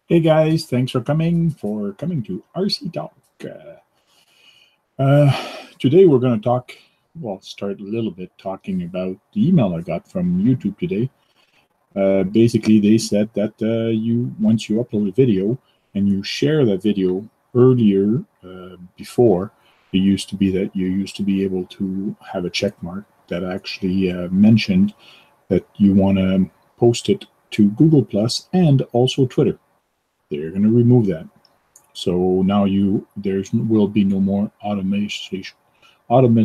Hey guys, thanks for coming to RC Talk. Today we're going to start a little bit talking about the email I got from YouTube today. Basically, they said that once you upload a video and you share that video earlier, before, it used to be that you used to be able to have a check mark that actually mentioned that you want to post it to Google Plus and also Twitter. They're going to remove that. So now there will be no more automation. I'll be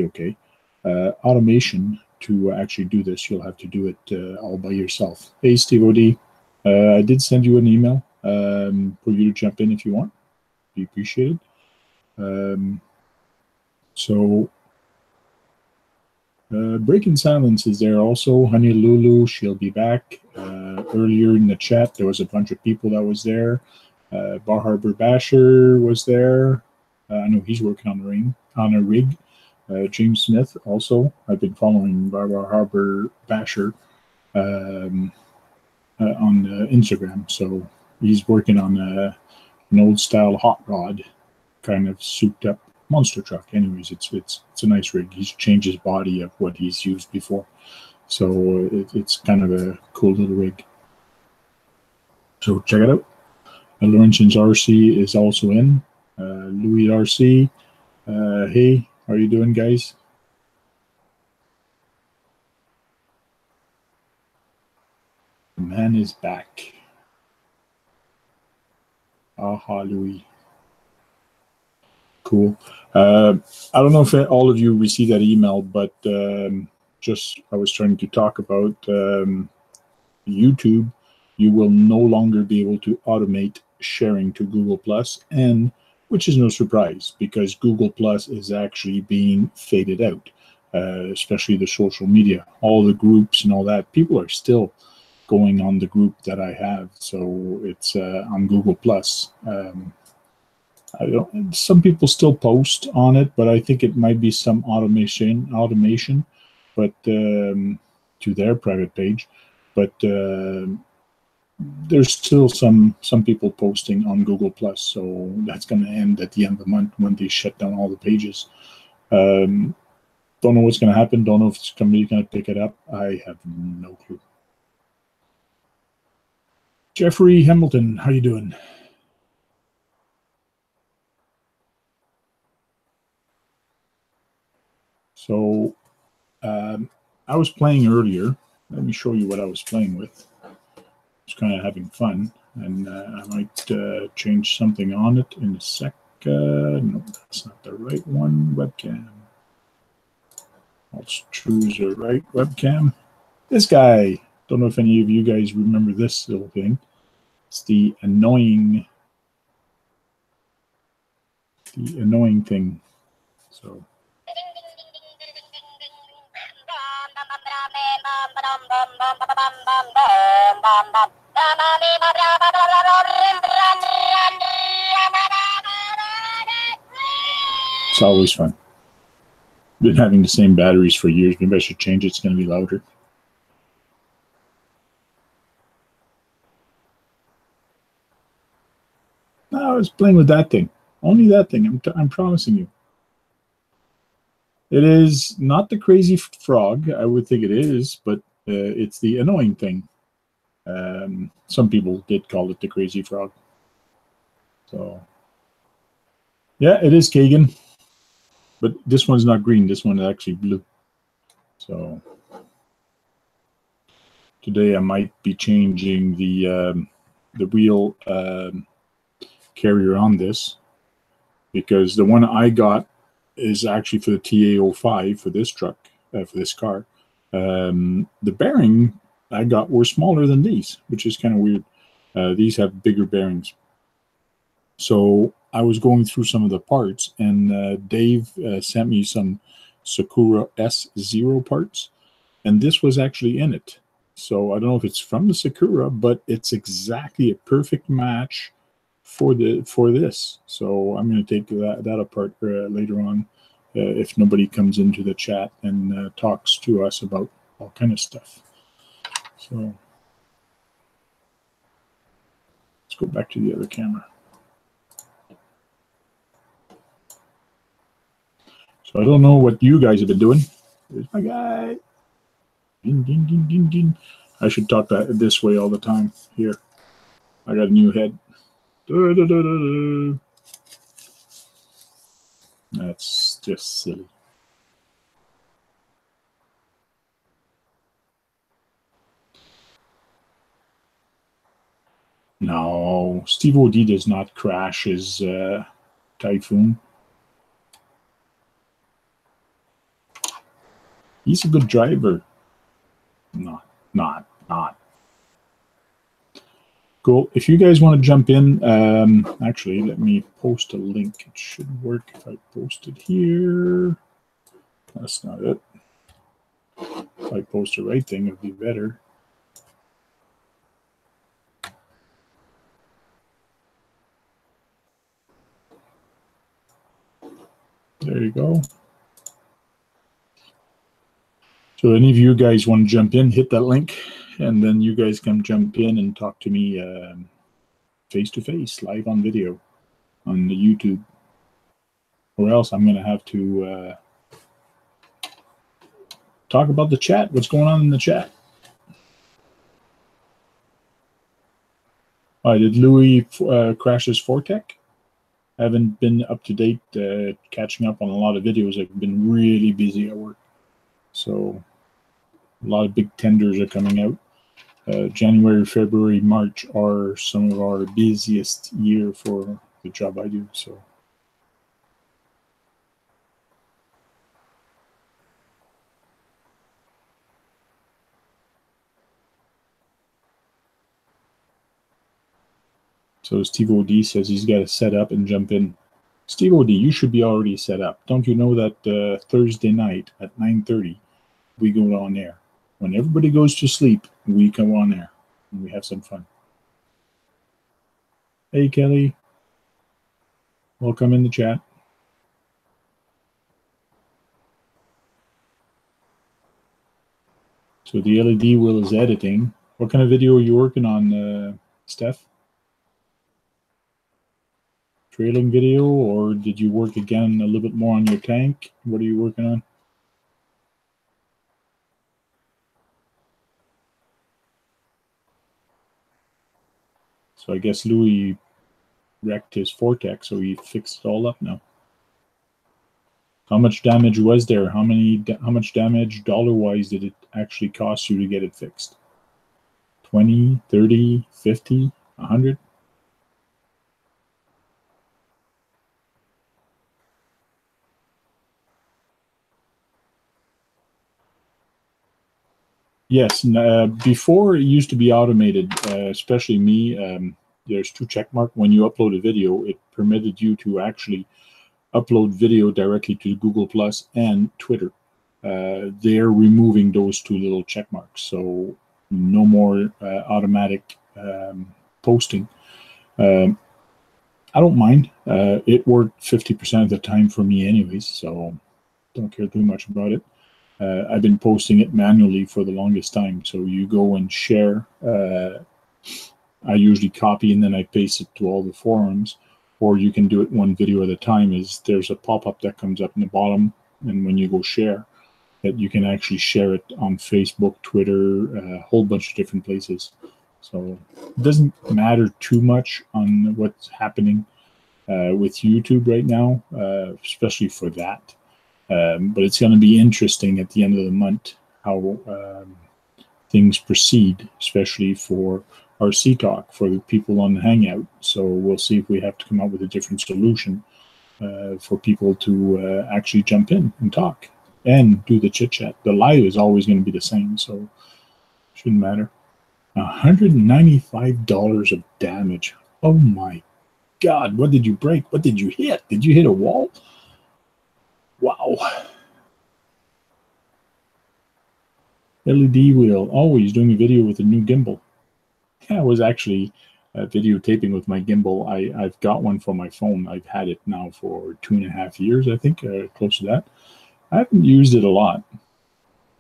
okay. Automation to actually do this. You'll have to do it all by yourself. Hey, Steve O.D. I did send you an email for you to jump in if you want. Be appreciated. Breaking Silence is there also. Honey Lulu, she'll be back. Earlier in the chat, there was a bunch of people that was there. Bar Harbor Basher was there. I know he's working on a rig. James Smith also. I've been following Bar Harbor Basher on Instagram. So he's working on an old style hot rod, kind of souped up monster truck. Anyways, it's a nice rig. He's changed his body of what he's used before, so it's kind of a cool little rig. So check it out. Laurentian's RC is also in. Louis RC. Hey, how are you doing, guys? The man is back. Aha, Louis. Cool. I don't know if all of you received that email, but I was trying to talk about YouTube. You will no longer be able to automate sharing to Google Plus, and which is no surprise because Google Plus is actually being faded out, especially the social media, all the groups and all that. People are still going on the group that I have, so it's on Google Plus. Some people still post on it, but I think it might be some automation, but to their private page. But there's still some people posting on Google Plus, so that's going to end at the end of the month when they shut down all the pages. Don't know what's going to happen. Don't know if somebody's going to pick it up. I have no clue. Jeffrey Hamilton, how you doing? So I was playing earlier. Let me show you what I was playing with. I was kind of having fun, and I might change something on it in a sec. No, that's not the right one. Webcam. I'll choose the right webcam. This guy. Don't know if any of you guys remember this little thing. It's the annoying thing. So. It's always fun. Been having the same batteries for years. Maybe I should change it. It's going to be louder. No, I was playing with that thing. Only that thing. I'm promising you. It is not the crazy frog. I would think it is, but it's the annoying thing. Some people did call it the crazy frog. So, yeah, it is Kagan. But this one's not green. This one is actually blue. So, today I might be changing the wheel carrier on this, because the one I got is actually for the TA05 for this truck, for this car. The bearing I got were smaller than these, which is kind of weird. These have bigger bearings. So I was going through some of the parts, and Dave sent me some Sakura S0 parts, and this was actually in it. So I don't know if it's from the Sakura, but it's exactly a perfect match for this. So I'm going to take that apart later on, if nobody comes into the chat and talks to us about all kind of stuff. So go back to the other camera. So I don't know what you guys have been doing. There's my guy. Ding, ding, ding, ding, ding. I should talk that this way all the time. Here, I got a new head. Da, da, da, da, da. That's just silly. No, Steve O.D. does not crash his Typhoon. He's a good driver. Not. Cool. If you guys want to jump in, actually, let me post a link. It should work if I post it here. That's not it. If I post the right thing, it would be better. There you go. So any of you guys want to jump in, hit that link, and then you guys can jump in and talk to me face-to-face, live on video on the YouTube. Or else I'm going to have to talk about the chat. What's going on in the chat? Did Louis crash his Fortec? I haven't been up to date catching up on a lot of videos. I've been really busy at work. So a lot of big tenders are coming out. January, February, March are some of our busiest year for the job I do. So Steve O.D. says he's got to set up and jump in. Steve O.D., you should be already set up. Don't you know that Thursday night at 9:30 we go on air? When everybody goes to sleep, we come on air and we have some fun. Hey, Kelly. Welcome in the chat. So the LED wheel is editing. What kind of video are you working on, Steph? Trailing video, or did you work again a little bit more on your tank? What are you working on? So I guess Louis wrecked his Fortec, so he fixed it all up now. How much damage was there? How much damage dollar-wise did it actually cost you to get it fixed? 20, 30, 50, 100? Yes, before it used to be automated, especially me. There's two check marks. When you upload a video, it permitted you to actually upload video directly to Google Plus and Twitter. They're removing those two little check marks, so no more automatic posting. I don't mind. It worked 50% of the time for me anyways, so don't care too much about it. I've been posting it manually for the longest time. So you go and share. I usually copy and then I paste it to all the forums, or you can do it one video at a time. There's a pop-up that comes up in the bottom, and when you go share, that you can actually share it on Facebook, Twitter, a whole bunch of different places. So it doesn't matter too much on what's happening with YouTube right now, especially for that. But it's going to be interesting at the end of the month how things proceed, especially for our C-Talk, for the people on the Hangout. So we'll see if we have to come up with a different solution for people to actually jump in and talk and do the chit-chat. The live is always going to be the same, so it shouldn't matter. $195 of damage. Oh my God, what did you break? What did you hit? Did you hit a wall? Wow. LED wheel. Oh, he's doing a video with a new gimbal. Yeah, I was actually videotaping with my gimbal. I've got one for my phone. I've had it now for 2.5 years, I think, close to that. I haven't used it a lot.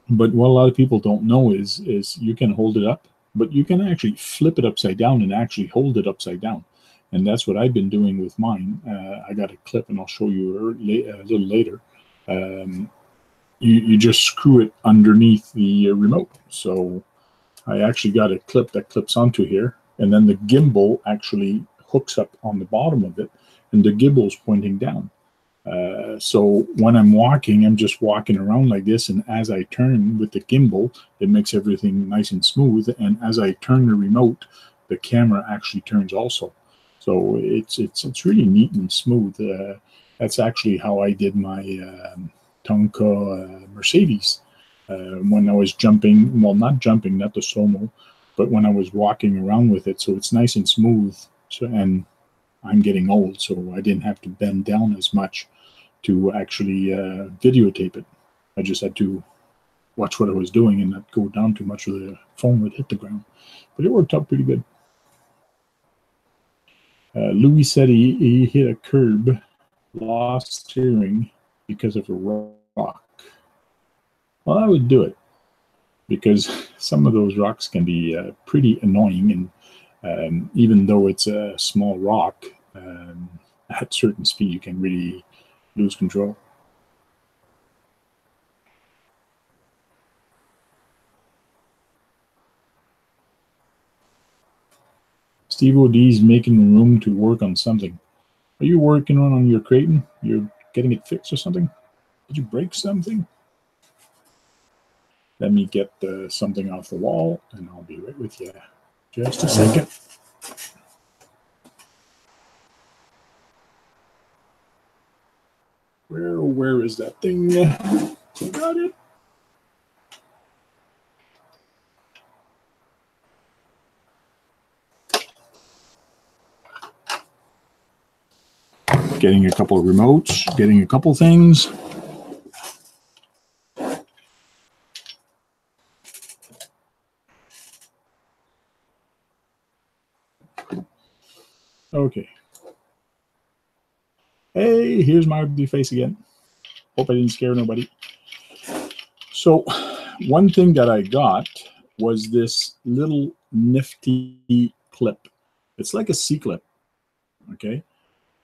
But what a lot of people don't know is you can hold it up but you can actually flip it upside down and actually hold it upside down. And that's what I've been doing with mine. I got a clip, and I'll show you a little later. You just screw it underneath the remote. So I actually got a clip that clips onto here, and then the gimbal actually hooks up on the bottom of it, and the gimbal's pointing down. So when I'm walking, I'm just walking around like this, and as I turn with the gimbal, it makes everything nice and smooth. And as I turn the remote, the camera actually turns also. So it's really neat and smooth. That's actually how I did my Tonka Mercedes when I was jumping. Well, not jumping, not the slow-mo, but when I was walking around with it. So it's nice and smooth. So, and I'm getting old, so I didn't have to bend down as much to actually videotape it. I just had to watch what I was doing and not go down too much, or the phone would hit the ground. But it worked out pretty good. Louis said he hit a curb, lost steering because of a rock. Well, I would do it, because some of those rocks can be pretty annoying, and even though it's a small rock, at certain speed you can really lose control. Steve OD's making room to work on something. Are you working on your Kraton? You're getting it fixed or something? Did you break something? Let me get something off the wall, and I'll be right with you. Just a second. Where is that thing? Got it. Getting a couple of remotes, getting a couple things. Okay. Hey, here's my ugly face again. Hope I didn't scare nobody. So one thing that I got was this little nifty clip. It's like a C-clip, okay?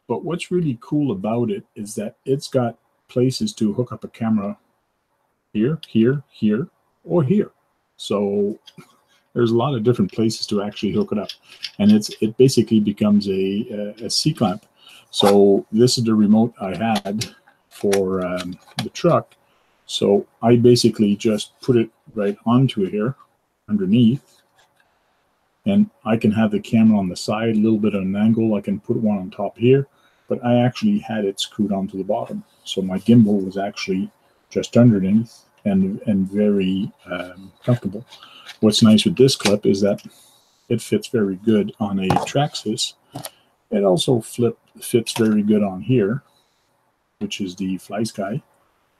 But what's really cool about it is that it's got places to hook up a camera here, here, here, or here. So there's a lot of different places to actually hook it up. And it basically becomes a C-clamp. So this is the remote I had for the truck. So I basically just put it right onto here, underneath. And I can have the camera on the side, a little bit of an angle. I can put one on top here. But I actually had it screwed onto the bottom. So my gimbal was actually just underneath and very comfortable. What's nice with this clip is that it fits very good on a Traxxas. It also fits very good on here, which is the FlySky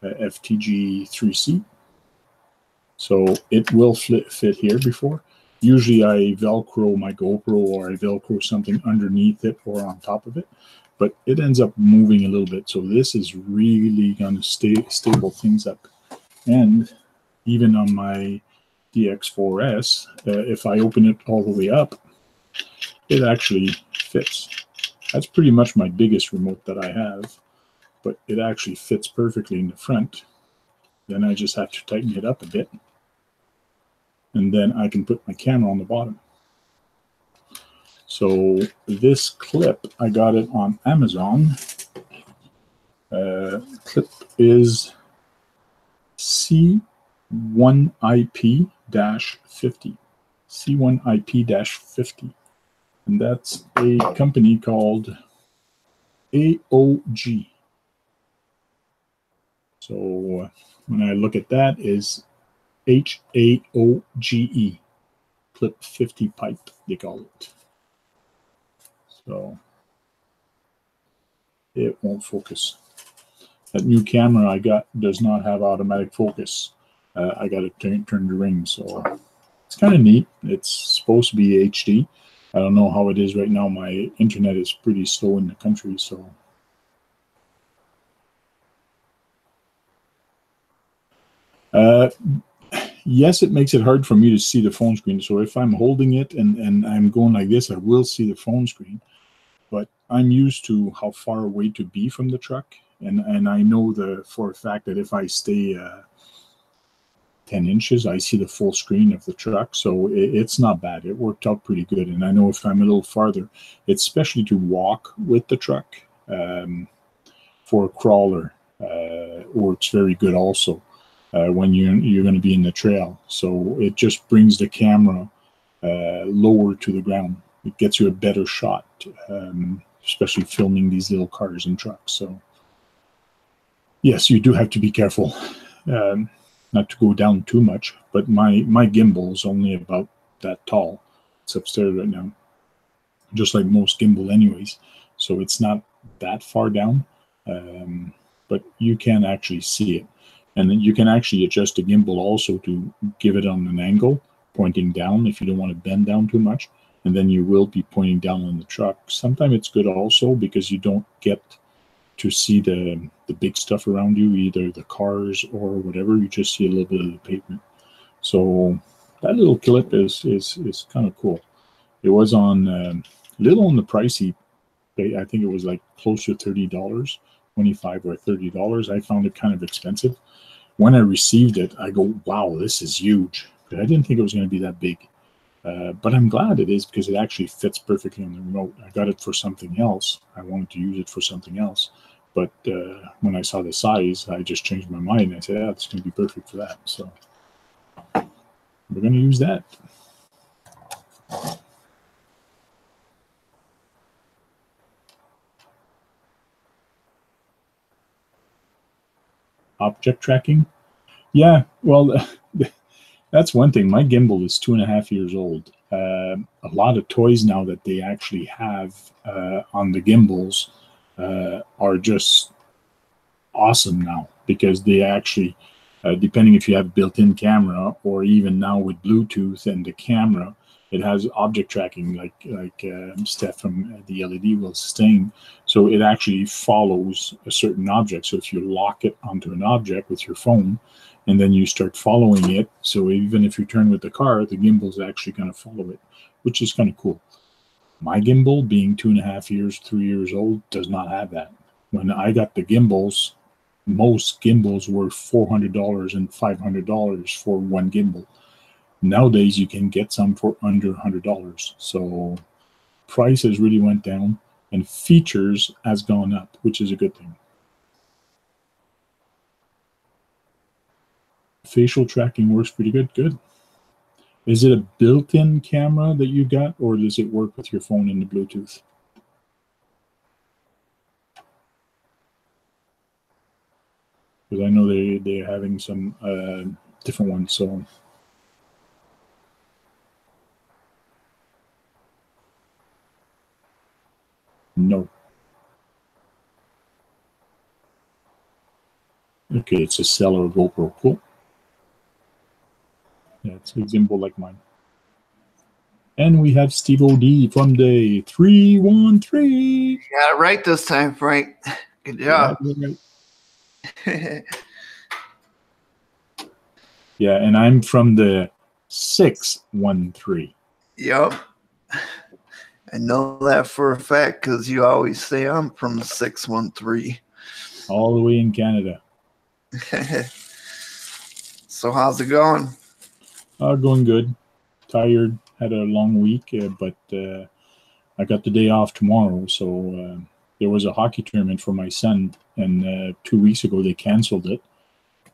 FTG 3C. So it will fit here before. Usually I Velcro my GoPro, or I Velcro something underneath it or on top of it. But it ends up moving a little bit. So this is really going to stable things up. And even on my DX4S, if I open it all the way up, it actually fits. That's pretty much my biggest remote that I have, but it actually fits perfectly in the front. Then I just have to tighten it up a bit, and then I can put my camera on the bottom. So this clip, I got it on Amazon. Clip is C1IP-50. C1IP-50. And that's a company called AOG. So when I look at that, is HAOGE. Clip 50 pipe, they call it. So it won't focus. That new camera I got does not have automatic focus. I got to turn the ring, so it's kind of neat. It's supposed to be HD. I don't know how it is right now. My internet is pretty slow in the country, so. yes, it makes it hard for me to see the phone screen. So if I'm holding it and I'm going like this, I will see the phone screen. But I'm used to how far away to be from the truck. And I know for a fact that if I stay 10 inches, I see the full screen of the truck. So it's not bad. It worked out pretty good. And I know if I'm a little farther, especially to walk with the truck for a crawler, works very good also when you're going to be in the trail. So it just brings the camera lower to the ground. It gets you a better shot, especially filming these little cars and trucks. So yes, you do have to be careful not to go down too much. But my gimbal is only about that tall. It's upstairs right now, just like most gimbal anyways. So it's not that far down, but you can actually see it. And then you can actually adjust the gimbal also to give it on an angle, pointing down if you don't want to bend down too much. And then you will be pointing down on the truck. Sometimes it's good also because you don't get to see the big stuff around you, either the cars or whatever. You just see a little bit of the pavement. So that little clip is kind of cool. It was on a little on the pricey. I think it was like close to $30, $25 or $30. I found it kind of expensive. When I received it, I go, wow, this is huge. But I didn't think it was going to be that big. But I'm glad it is because it actually fits perfectly on the remote. I got it for something else. I wanted to use it for something else. But when I saw the size, I just changed my mind. I said, yeah, it's going to be perfect for that. So we're going to use that. Object tracking. Yeah, well, that's one thing. My gimbal is 2.5 years old. A lot of toys now that they actually have on the gimbals are just awesome now because they actually, depending if you have built-in camera or even now with Bluetooth and the camera, it has object tracking like Steph from the LED was saying. So it actually follows a certain object. So if you lock it onto an object with your phone, and then you start following it, so even if you turn with the car, the gimbal is actually going to follow it, which is kind of cool. My gimbal, being 2.5 years, 3 years old, does not have that. When I got the gimbals, most gimbals were $400 and $500 for one gimbal. Nowadays, you can get some for under $100. So prices really went down, and features has gone up, which is a good thing. Facial tracking works pretty good. Good. Is it a built-in camera that you got, or does it work with your phone and the Bluetooth? Because I know they're having some different ones. So no. Okay, it's a Cell or GoPro. Cool. Yeah, it's a gimbal like mine. And we have Steve O.D. from the 313. You got it right this time, Frank. Good job. Yeah, yeah, and I'm from the 613. Yep. I know that for a fact because you always say I'm from the 613. All the way in Canada. So how's it going? Going good. Tired. Had a long week, but I got the day off tomorrow. So there was a hockey tournament for my son, and 2 weeks ago they canceled it.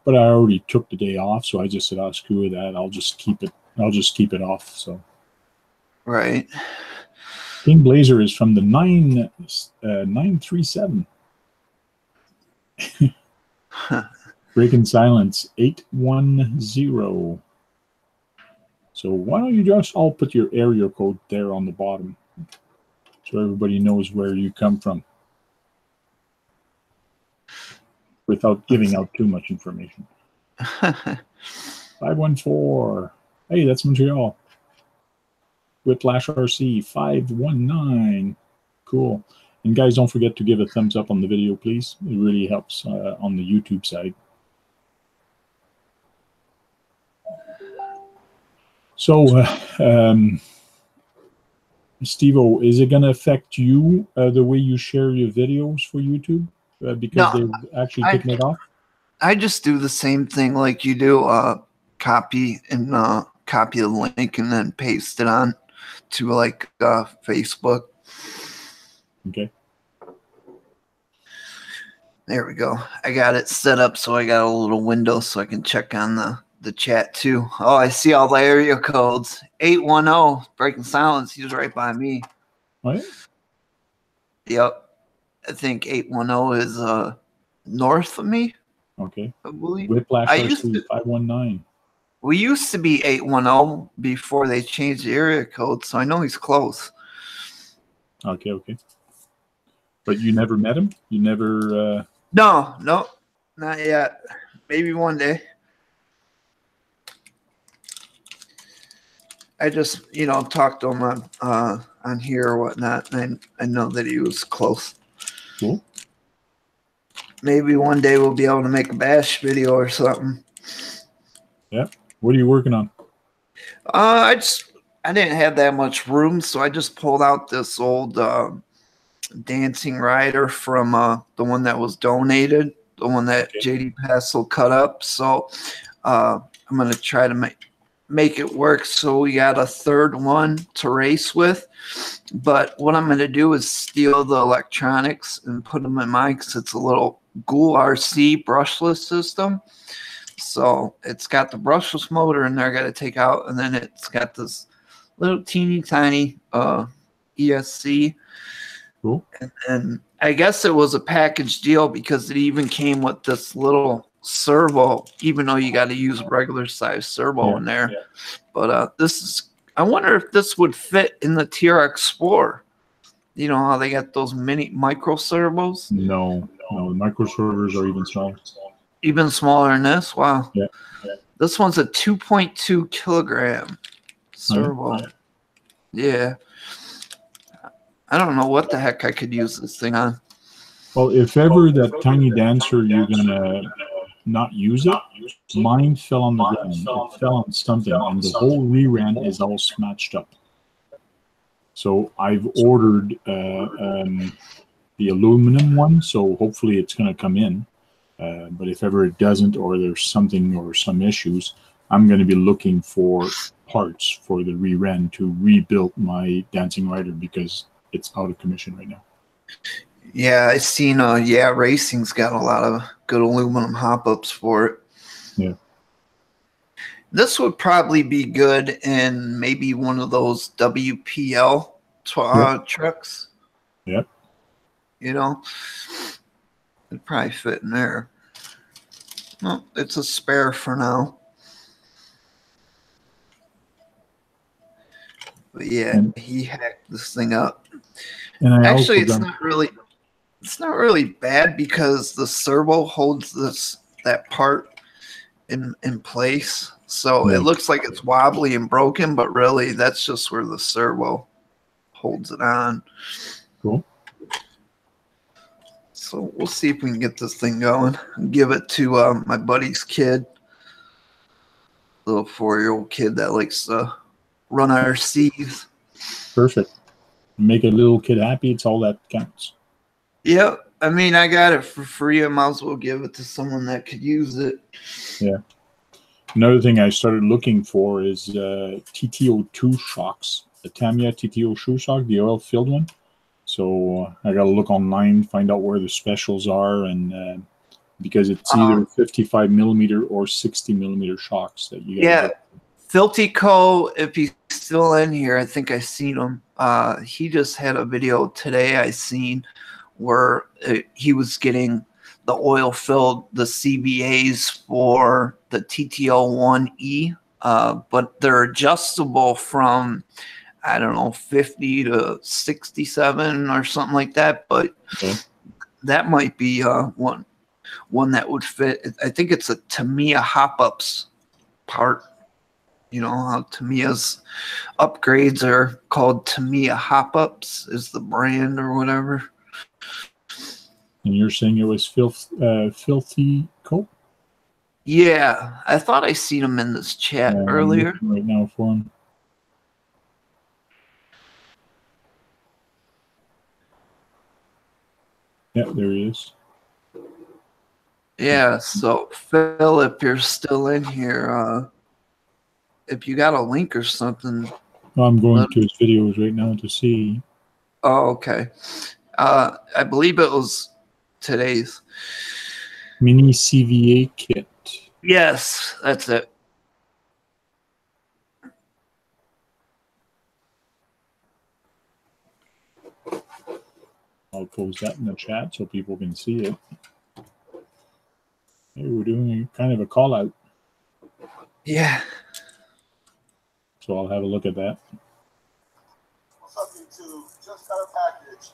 But I already took the day off, so I just said, "Oh, screw that. I'll just keep it. I'll just keep it off." So right. King Blazer is from the 937. Breaking Silence 810. So why don't you just all put your area code there on the bottom so everybody knows where you come from without giving out too much information. 514. Hey, that's Montreal. Whiplash RC 519. Cool. And guys, don't forget to give a thumbs up on the video, please. It really helps on the YouTube side. So, Steve-O, is it going to affect you the way you share your videos for YouTube because No, they've actually taken it off? I just do the same thing like you do. Copy the link and then paste it on to like Facebook. Okay. There we go. I got it set up so I got a little window so I can check on the chat too. Oh, I see all the area codes. 810 breaking silence. He's right by me. Right. Yep. I think 810 is north of me. Okay. I believe. Whiplash RC 519. We used to be 810 before they changed the area code, so I know he's close. Okay, okay. But you never met him? You never... No, not yet. Maybe one day. I just, talked to him on here or whatnot, and I know that he was close. Cool. Maybe one day we'll be able to make a bash video or something. Yeah. What are you working on? I didn't have that much room, so I just pulled out this old dancing rider from the one that was donated, the one that JD Passel cut up. So I'm going to try to make it work. So we got a third one to race with. But what I'm going to do is steal the electronics and put them in mine because it's a little Ghoul RC brushless system. So it's got the brushless motor in there I got to take out. And then it's got this little teeny tiny ESC. Cool. And I guess it was a package deal because it even came with this little servo, even though you got to use a regular size servo in there. Yeah. But I wonder if this would fit in the TR Explorer. You know how they got those micro servos? No, the micro servos are even smaller. Even smaller than this? Wow. Yeah. This one's a 2.2 kilogram servo. Right. Yeah. I don't know what the heck I could use this thing on. Well, if ever that tiny dancer you're gonna not use it, mine fell on the ground. It fell on something, and the whole rear end is all smashed up. So I've ordered the aluminum one, so hopefully it's gonna come in. But if ever it doesn't, or there's something or some issues, I'm going to be looking for parts for the rear end to rebuild my dancing rider because it's out of commission right now. Yeah, I've seen Racing's got a lot of good aluminum hop-ups for it. Yeah. This would probably be good in maybe one of those WPL trucks. Yep. You know, it'd probably fit in there. Well, it's a spare for now. But yeah, he hacked this thing up. And actually, it's not really bad because the servo holds that part in place. So it looks like it's wobbly and broken, but really that's just where the servo holds it on. Cool. So we'll see if we can get this thing going and give it to my buddy's kid, little 4-year-old kid that likes to run RCs. Perfect. Make a little kid happy. It's all that counts. Yep. I mean, I got it for free. I might as well give it to someone that could use it. Yeah. Another thing I started looking for is TTO2 shocks. The Tamiya TTO2 shock, the oil-filled one. So I got to look online, find out where the specials are, and because it's either 55 millimeter or 60 millimeter shocks that you get. Filtico, if he's still in here, I think I seen him. He just had a video today I seen where he was getting the oil filled, the CVAs for the TTO1E, but they're adjustable from, I don't know, 50 to 67 or something like that. But that might be one that would fit. I think it's a Tamiya hop-ups part. You know how Tamiya's upgrades are called Tamiya hop-ups is the brand or whatever. And you're saying it was filthy coat? Yeah, I thought I seen him in this chat I'm earlier. looking right now for him. Yeah, there he is. Yeah, so Phil, if you're still in here, if you got a link or something. I'm going to his videos right now to see. Oh, okay. I believe it was today's. Mini CVA kit. Yes, that's it. I'll post that in the chat so people can see it. Hey, we're doing kind of a call out. Yeah. So I'll have a look at that. What's up, YouTube? Just got a package.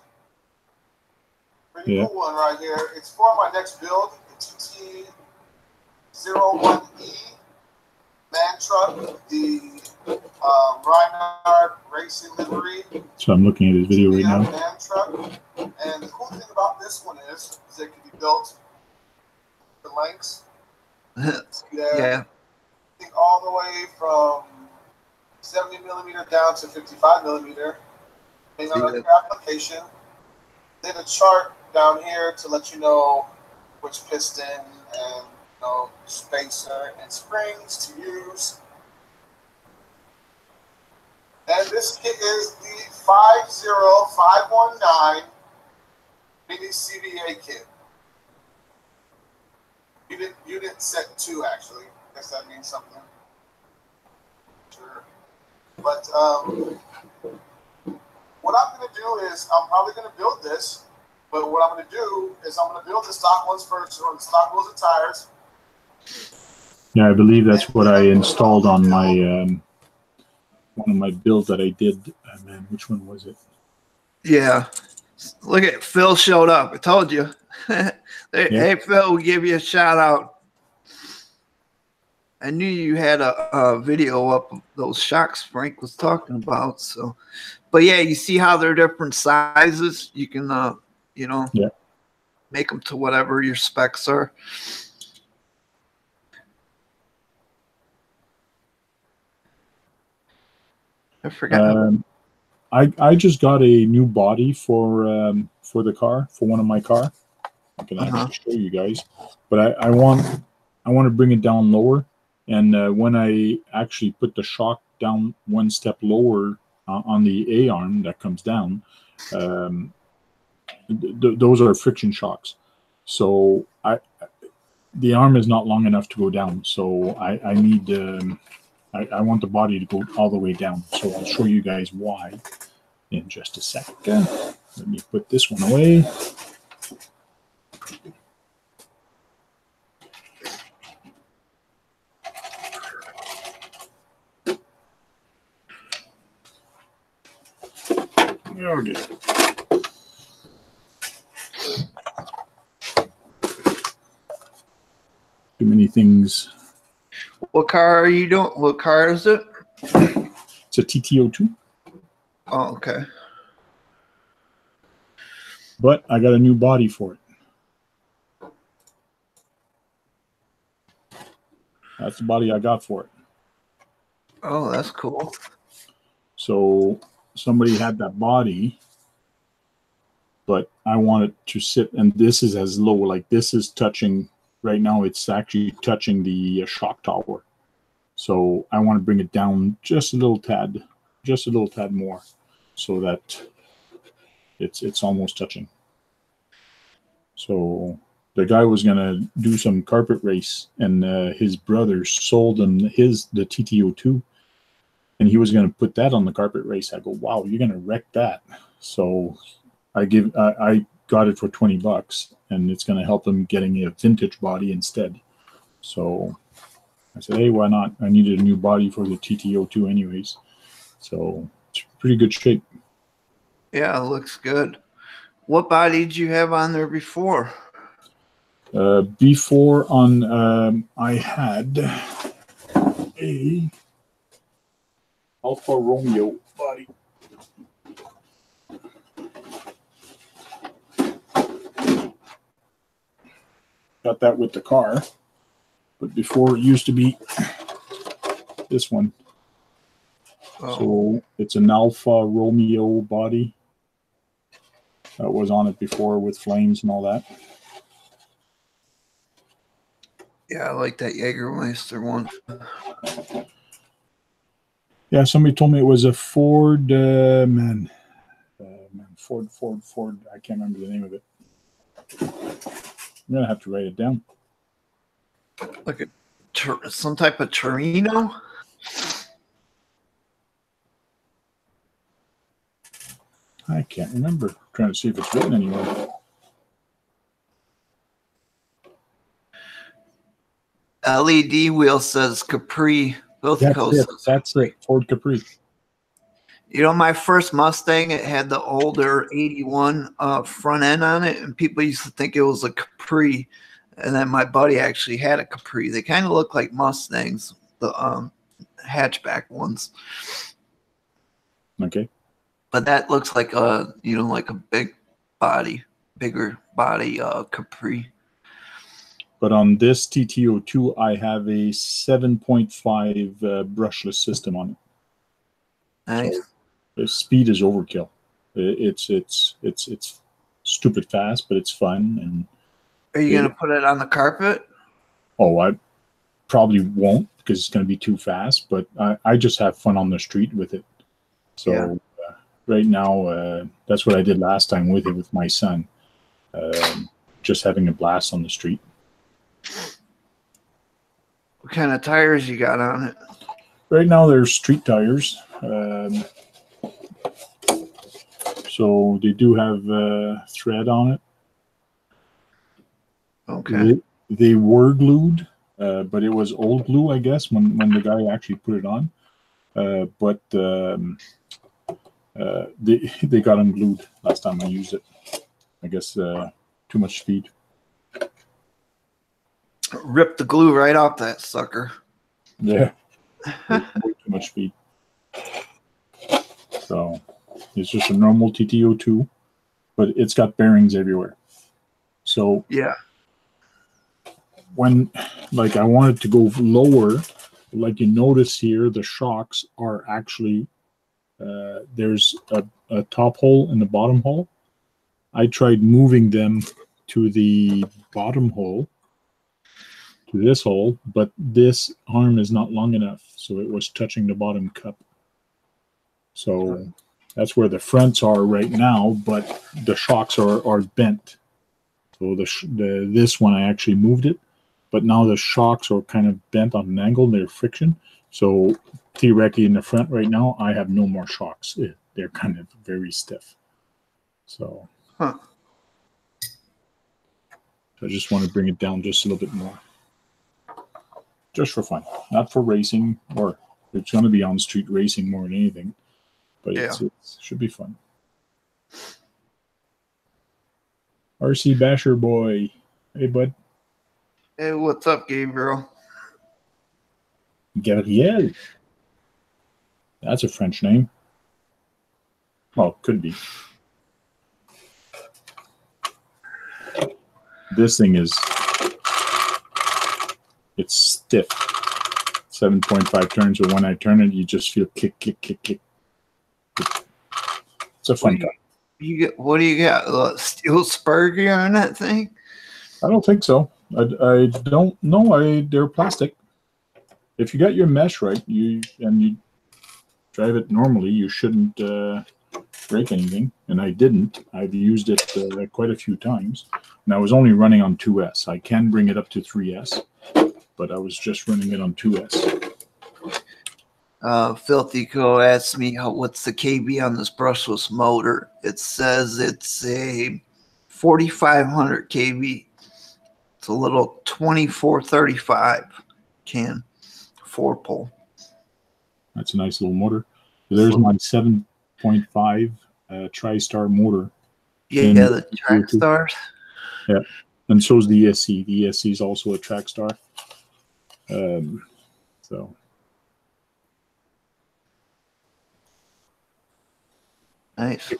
Pretty cool one right here. It's for my next build, the TT-01E man truck, the Reinhardt Racing livery. So I'm looking at his video right now. Man truck. And the cool thing about this one is it can be built the lengths. Yeah. I think all the way from 70 millimeter down to 55 millimeter. Depending on your application. Then a chart down here to let you know which piston and spacer and springs to use. And this kit is the 50519 mini CVA kit. Unit set 2 actually. I guess that means something. Sure. But what I'm going to do is I'm probably going to build this, but what I'm going to do is I'm going to build the stock ones first, or the stock wheels and tires. Yeah, I believe that's what I installed on my one of my builds that I did. Man, which one was it? Yeah. Look at Phil showed up. I told you. Hey, Phil, we'll give you a shout out. I knew you had a video up of those shocks Frank was talking about. So, but yeah, you see how they're different sizes. You can, make them to whatever your specs are. I forgot. I just got a new body for the car, for one of my car. I can actually show you guys, but I want to bring it down lower. And when I actually put the shock down one step lower on the A arm that comes down, those are friction shocks. So the arm is not long enough to go down. So I need I want the body to go all the way down. So I'll show you guys why in just a second. Let me put this one away. Okay. Too many things. What car are you doing? What car is it? It's a TT-02. Oh, okay. But I got a new body for it. That's the body I got for it. Oh, that's cool. So somebody had that body, but I want it to sit, and this is as low, like this is touching, right now it's actually touching the shock tower. So I want to bring it down just a little tad more, so that it's almost touching. So the guy was gonna do some carpet race, and his brother sold him the TT-02, and he was gonna put that on the carpet race. I go, wow, you're gonna wreck that. So I got it for $20, and it's gonna help him getting a vintage body instead. So I said, hey, why not? I needed a new body for the TT-02 anyways. So it's pretty good shape. Yeah, it looks good. What body did you have on there before? Before on, I had a Alfa Romeo body. Got that with the car. but before it used to be this one. Oh. So it's an Alfa Romeo body that was on it before with flames and all that. Yeah, I like that Jägermeister one. Yeah, somebody told me it was a Ford, Ford. I can't remember the name of it. I'm gonna have to write it down. Like some type of Torino. I can't remember. I'm trying to see if it's written anywhere. LED wheel says Capri. Both coasts. That's it. Ford Capri. You know, my first Mustang, it had the older 81 front end on it, and people used to think it was a Capri. And then my buddy actually had a Capri. They kind of look like Mustangs, the hatchback ones. Okay. But that looks like like a bigger body Capri. But on this TT02, I have a 7.5 brushless system on it. Nice. So the speed is overkill. It's stupid fast, but it's fun. And are you gonna put it on the carpet? Oh, I probably won't because it's going to be too fast. But I just have fun on the street with it. So yeah. Right now, that's what I did last time with it with my son. Just having a blast on the street. What kind of tires you got on it? Right now, there's street tires. So they do have thread on it. Okay. They were glued, but it was old glue, I guess, when the guy actually put it on. But they got unglued last time I used it. I guess too much speed. Rip the glue right off that sucker. Yeah. Way too much speed. So it's just a normal TT02, but it's got bearings everywhere. So yeah, when I wanted to go lower, like you notice here, the shocks are actually there's a top hole and the bottom hole. I tried moving them to the bottom hole, to this hole, but this arm is not long enough, so it was touching the bottom cup. So that's where the fronts are right now, but the shocks are bent. So this one I actually moved it, but now the shocks are kind of bent on an angle. They're friction. So theoretically in the front right now, I have no more shocks. They're kind of very stiff. So I just want to bring it down just a little bit more. Just for fun, not for racing, or it's going to be on street racing more than anything. But it should be fun. RC Basher boy. Hey, bud. Hey, what's up, Gabriel? Gabriel. That's a French name. Well, could be. This thing it's stiff. 7.5 turns, but when I turn it, you just feel kick, kick, kick, kick. It's a fun car. What do you got? Steel spur gear on that thing? I don't think so. I don't know. They're plastic. If you got your mesh right, and you drive it normally, you shouldn't break anything. And I didn't. I've used it quite a few times, and I was only running on 2S. I can bring it up to 3S, but I was just running it on 2S. Filthy Co asked me what's the KB on this brushless motor. It says it's a 4,500 KB. It's a little 2435 can 4-pole. That's a nice little motor. There's my 7.5 TriStar motor. Yeah, the Track Stars. Yeah, and so is the ESC. The ESC is also a Track Star. So. Nice.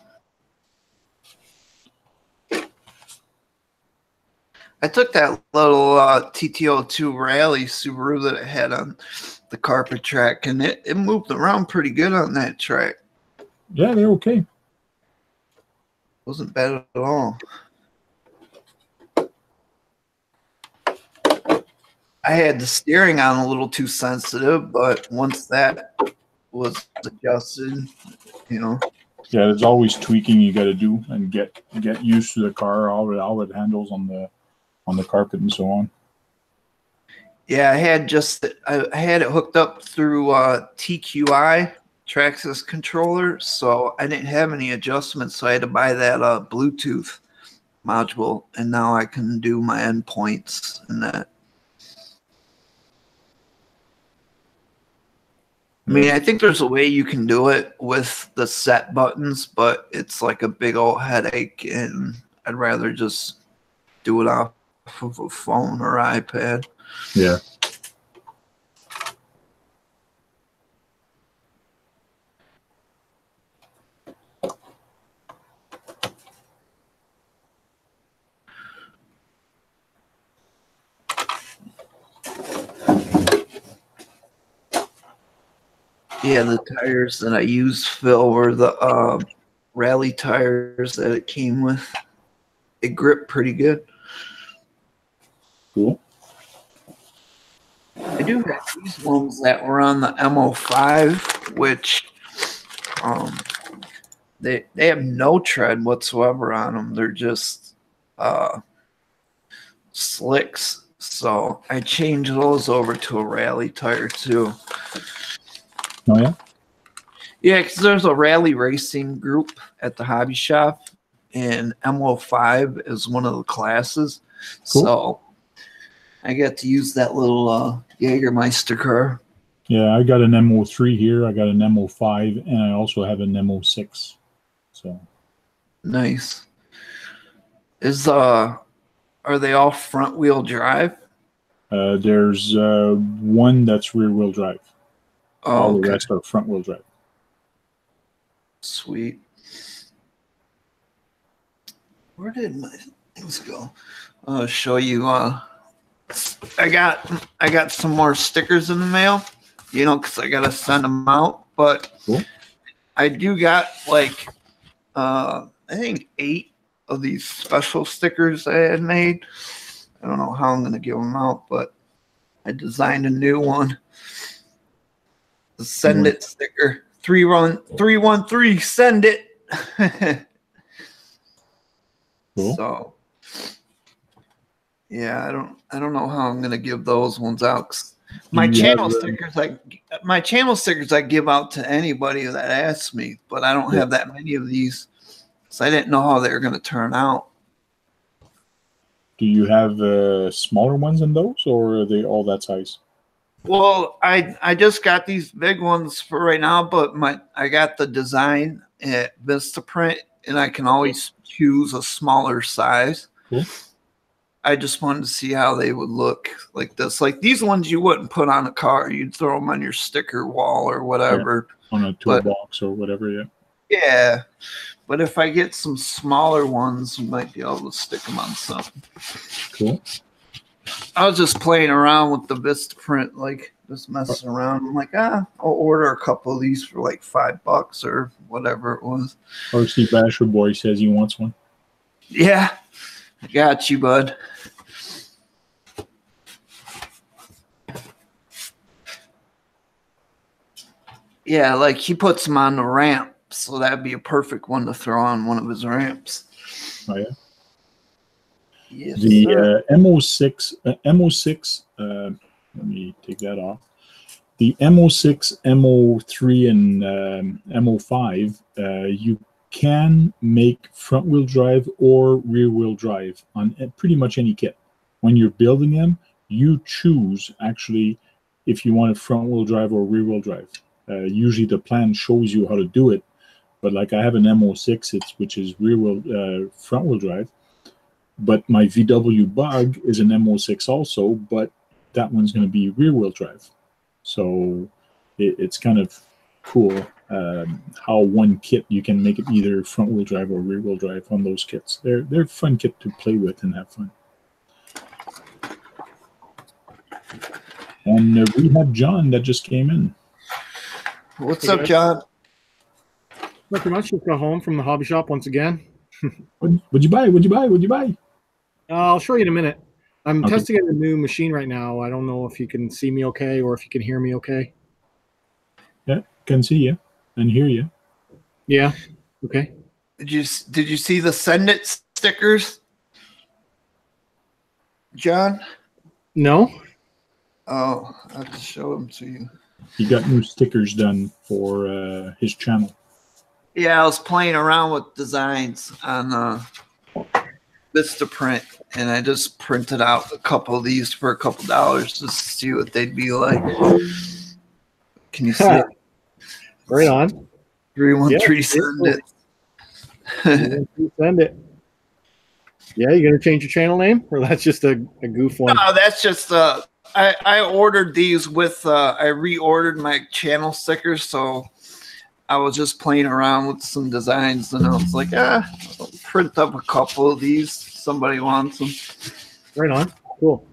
I took that little TTO2 Rally Subaru that I had on the carpet track, and it moved around pretty good on that track. Yeah, they're okay. Wasn't bad at all. I had the steering on a little too sensitive, but once that was adjusted, you know. Yeah, there's always tweaking you got to do and get used to the car, how it handles on the carpet and so on. Yeah, I had it hooked up through TQI Traxxas controller, so I didn't have any adjustments, so I had to buy that Bluetooth module, and now I can do my endpoints and that. I mean, I think there's a way you can do it with the set buttons, but it's like a big old headache, and I'd rather just do it off of a phone or iPad. Yeah. Yeah, the tires that I used, Phil, were the rally tires that it came with. It gripped pretty good. Cool. I do have these ones that were on the MO5, which they have no tread whatsoever on them. They're just slicks. So I changed those over to a rally tire too. Oh yeah? Yeah, because there's a rally racing group at the hobby shop, and MO5 is one of the classes. Cool. So I got to use that little Jägermeister car. Yeah, I got an MO3 here. I got an MO5, and I also have an MO6. So nice. Are they all front wheel drive? There's one that's rear wheel drive. Oh, all the okay. rest are front wheel drive. Sweet. Where did my things go? I'll show you. I got some more stickers in the mail, you know, because I gotta send them out. But cool. I do got like I think 8 of these special stickers I had made. I don't know how I'm gonna give them out, but I designed a new one. The send it sticker. 313, send it. Cool. So yeah, I don't know how I'm gonna give those ones out. My channel stickers I give out to anybody that asks me, but I don't have that many of these, so I didn't know how they were gonna turn out. Do you have smaller ones than those, or are they all that size? Well, I just got these big ones for right now, but I got the design at Vistaprint, and I can always choose a smaller size. Cool. I just wanted to see how they would look like this. Like these ones you wouldn't put on a car. You'd throw them on your sticker wall or whatever. Yeah, on a toolbox or whatever, yeah. Yeah. But if I get some smaller ones, you might be able to stick them on something. Cool. I was just playing around with the Vistaprint, like just messing around. I'm like, I'll order a couple of these for like $5 or whatever it was. RC Basher Boy says he wants one. Yeah. I got you, bud. Yeah, like he puts them on the ramp, so that'd be a perfect one to throw on one of his ramps. Oh yeah. Yes, the MO6, let me take that off. The MO6, MO3, and MO5, you can make front wheel drive or rear wheel drive on pretty much any kit. When you're building them, you choose actually if you want a front wheel drive or rear wheel drive. Usually the plan shows you how to do it, but like I have an MO6, which is rear wheel front wheel drive. But my VW Bug is an MO6 also, but that one's going to be rear wheel drive. So it's kind of cool how one kit you can make it either front wheel drive or rear wheel drive on those kits. They're fun kit to play with and have fun. And we have John that just came in. What's up, John? Nothing much. Just got home from the hobby shop once again. What'd you buy? What'd you buy? What'd you buy? I'll show you in a minute. I'm Okay. testing a new machine right now. I don't know if you can see me okay or if you can hear me okay. Yeah, can see you and hear you. Yeah. Okay. Did you see the Send It stickers, John? No. Oh, I have to show them to you. He got new stickers done for his channel. Yeah, I was playing around with designs on Vistaprint, and I just printed out a couple of these for a couple $, just to see what they'd be like. Can you see it? Right on. 313 Send It. Send it. Yeah, you gonna change your channel name, or that's just a goof one? No, that's just I ordered these with I reordered my channel stickers, so I was just playing around with some designs, and I was like, I'll print up a couple of these. Somebody wants them. Right on. Cool.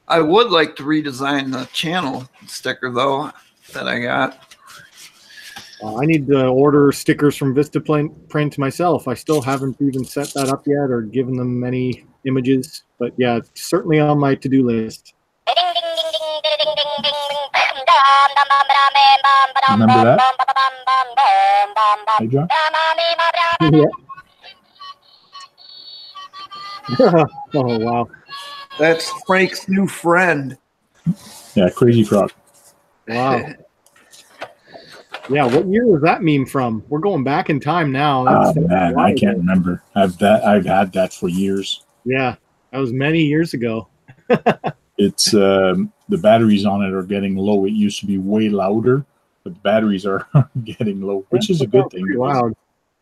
I would like to redesign the channel sticker though that I got. I need to order stickers from Vistaprint myself. I still haven't even set that up yet or given them any images, but yeah, it's certainly on my to-do list. Remember that? Hey, John? Yeah. Oh, wow. That's Frank's new friend. Yeah, Crazy Frog. Wow. Yeah, what year was that meme from? We're going back in time now. Man, I can't remember. I've had that for years. Yeah, that was many years ago. It's the batteries on it are getting low. It used to be way louder, but the batteries are getting low, which is a good thing. Pretty loud.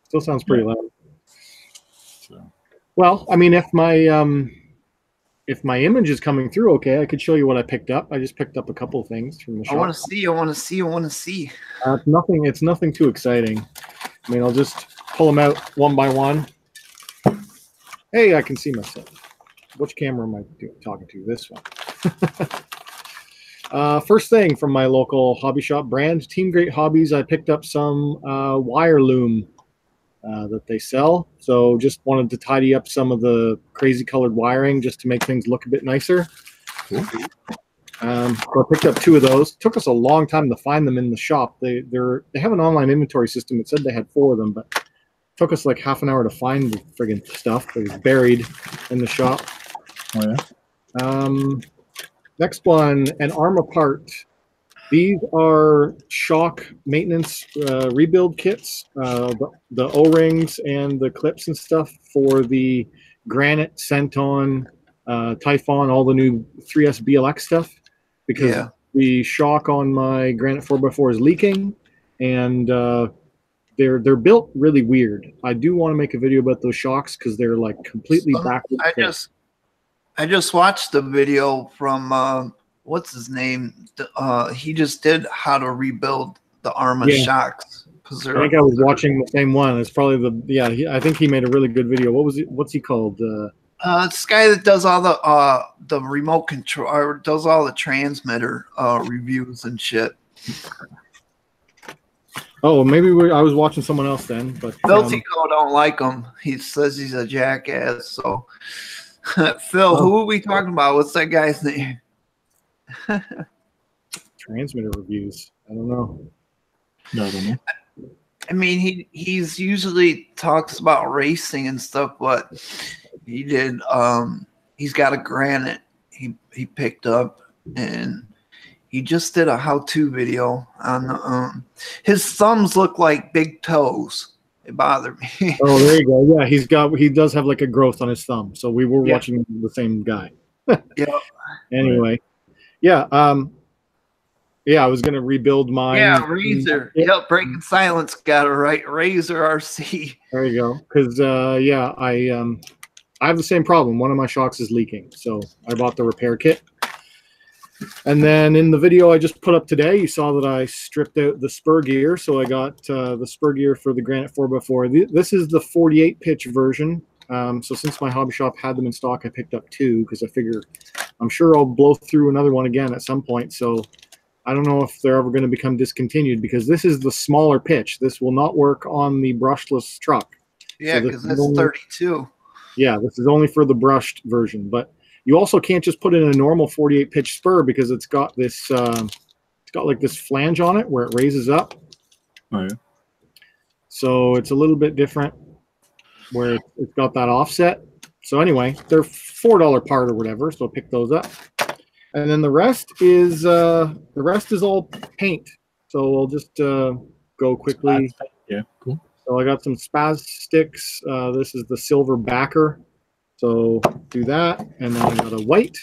Still sounds pretty loud. So. Well, I mean, if my image is coming through okay, I could show you what I picked up. I just picked up a couple of things from the shop. I want to see. It's nothing too exciting. I mean, I'll just pull them out one by one. Hey, I can see myself. Which camera am I talking to? This one. First thing from my local hobby shop brand, Team Great Hobbies, I picked up some wire loom that they sell. So just wanted to tidy up some of the crazy colored wiring just to make things look a bit nicer. Cool. So I picked up 2 of those. It took us a long time to find them in the shop. They have an online inventory system. It said they had 4 of them, but it took us like half an hour to find the friggin' stuff. It was buried in the shop. Oh, yeah? Next one, an arm apart. These are shock maintenance rebuild kits, the O-rings and the clips and stuff for the Granite, Centon, Typhon, all the new 3S BLX stuff, because the shock on my Granite 4x4 is leaking, and they're built really weird. I do want to make a video about those shocks because they're like completely backwards. I just watched the video from what's his name? He just did how to rebuild the Arma shocks. I think I was watching the same one. It's probably I think he made a really good video. What's he called? This guy that does all the remote control, or does all the transmitter reviews and shit. Oh, maybe I was watching someone else then. But Miltico don't like him. He says he's a jackass. So, Phil, who are we talking about? What's that guy's name? Transmitter reviews. I don't know. No, I don't know. I mean, he's usually talks about racing and stuff, but he did. He's got a Granite he picked up, and he just did a how-to video on his thumbs look like big toes. It bothered me. Oh, there you go. Yeah, he does have like a growth on his thumb. So we were watching the same guy. Yeah. Anyway, I was gonna rebuild mine. Yeah, Razor. Yep, Breaking Silence got it right. Razor RC. There you go. Because I have the same problem. One of my shocks is leaking, so I bought the repair kit. And then in the video I just put up today, you saw that I stripped out the spur gear. So I got the spur gear for the Granite 4x4. This is the 48 pitch version. So since my hobby shop had them in stock, I picked up 2 because I figure I'm sure I'll blow through another one again at some point. So I don't know if they're ever going to become discontinued, because this is the smaller pitch. This will not work on the brushless truck. Yeah, So because that's 32. Yeah, this is only for the brushed version. But you also can't just put in a normal 48 pitch spur, because it's got this it's got like this flange on it where it raises up. Oh, yeah. So it's a little bit different where it's got that offset. So anyway, they're $4 part or whatever. So pick those up. And then the rest is all paint. So we'll just go quickly. Yeah, cool. So I got some spaz sticks. This is the silver backer. So do that. And then I got a white,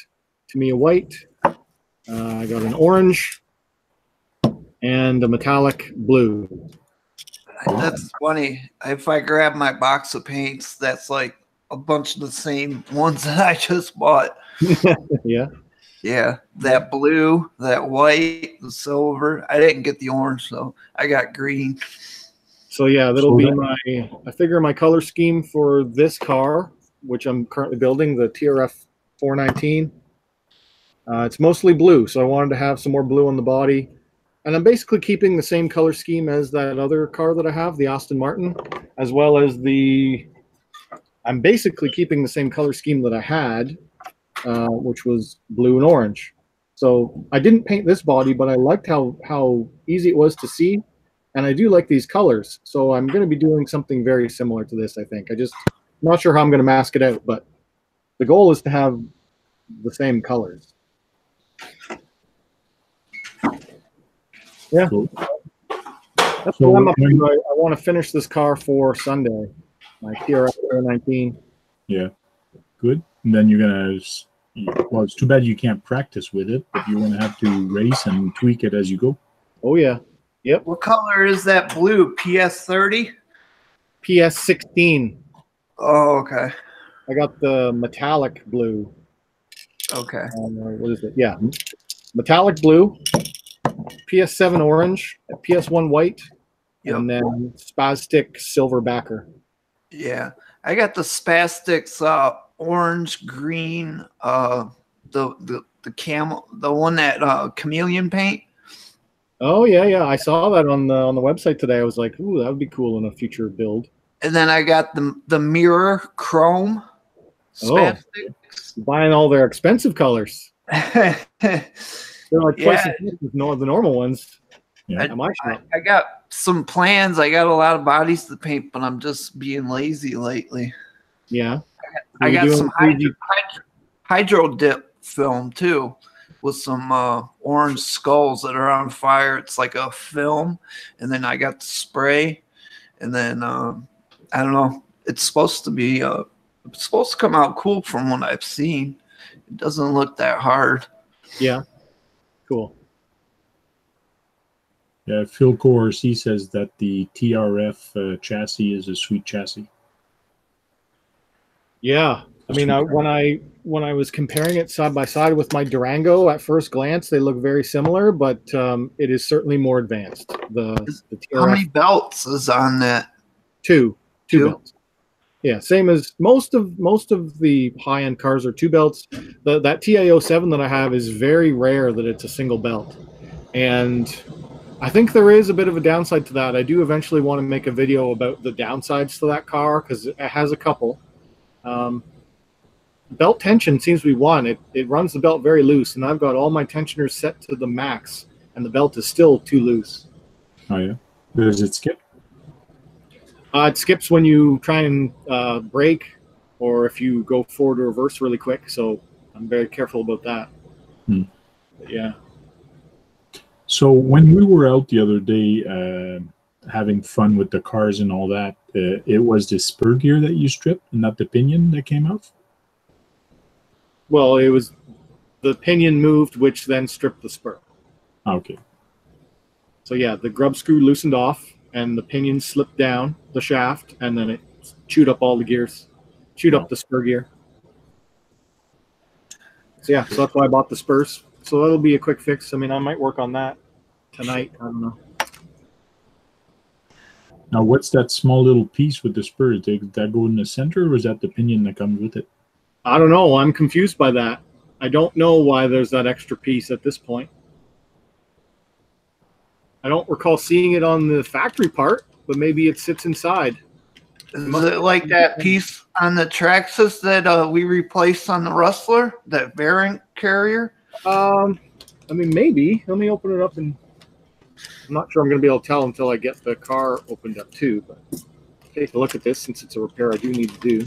Tamiya white. I got an orange and a metallic blue. That's funny. If I grab my box of paints, that's like a bunch of the same ones that I just bought. Yeah. Yeah, that blue, that white, the silver. I didn't get the orange, so I got green. So yeah, that'll be I figure my color scheme for this car, which I'm currently building, the TRF 419. It's mostly blue, so I wanted to have some more blue on the body. And I'm basically keeping the same color scheme as that other car that I have, the Aston Martin, as well as I'm basically keeping the same color scheme that I had, which was blue and orange. So I didn't paint this body, but I liked how easy it was to see. And I do like these colors. So I'm going to be doing something very similar to this, I think. I'm not sure how I'm going to mask it out, but the goal is to have the same colors. Yeah. Cool. That's what I'm up to. I want to finish this car for Sunday, my TRF 419. Yeah. Good. And then you're going to, well, it's too bad you can't practice with it, but you're going to have to race and tweak it as you go. Oh, yeah. Yep. What color is that blue? PS30? PS16. Oh, okay. I got the metallic blue. Okay. What is it? Yeah. Metallic blue, PS7 orange, PS1 white, Yep. and then Spastic silver backer. Yeah. I got the Spastics orange, green, the camel, the one that chameleon paint. Oh yeah. I saw that on the website today. I was like, ooh, that would be cool in a future build. And then I got the mirror chrome Spastics. Buying all their expensive colors. They're like twice as much as the normal ones. Yeah. I got some plans. I got a lot of bodies to paint, but I'm just being lazy lately. Yeah. I got some hydro dip film too, with some orange skulls that are on fire. It's like a film, and then I got the spray, and then I don't know. It's supposed to be it's supposed to come out cool from what I've seen. It doesn't look that hard. Yeah. Cool. Yeah, Phil Coors, he says that the TRF chassis is a sweet chassis. Yeah. I mean, when I was comparing it side by side with my Durango, at first glance, they look very similar, but it is certainly more advanced. The TRF, how many belts is on that? Two belts. Yeah, same as most of the high-end cars are two belts. That TI-07 that I have is very rare that it's a single belt. And I think there is a bit of a downside to that. I do eventually want to make a video about the downsides to that car, because it has a couple. Belt tension seems to be one. It runs the belt very loose, and I've got all my tensioners set to the max, and the belt is still too loose. Oh, yeah? Does it skip? It skips when you try and brake, or if you go forward or reverse really quick, so I'm very careful about that. But yeah. So when we were out the other day having fun with the cars and all that, it was the spur gear that you stripped, and not the pinion that came out? Well, it was the pinion moved, which then stripped the spur. Okay. So yeah, the grub screw loosened off, and the pinion slipped down the shaft, and then it chewed up all the gears, chewed up the spur gear. So yeah, so that's why I bought the spurs. So that'll be a quick fix. I mean, I might work on that tonight. I don't know. Now, what's that small little piece with the spurs? Did that go in the center, or is that the pinion that comes with it? I don't know. I'm confused by that. I don't know why there's that extra piece at this point. I don't recall seeing it on the factory part, but maybe it sits inside. Is it like that piece on the Traxxas that we replaced on the Rustler, that variant carrier? I mean, maybe. Let me open it up, and I'm not sure I'm going to be able to tell until I get the car opened up too. But take a look at this, since it's a repair I do need to do.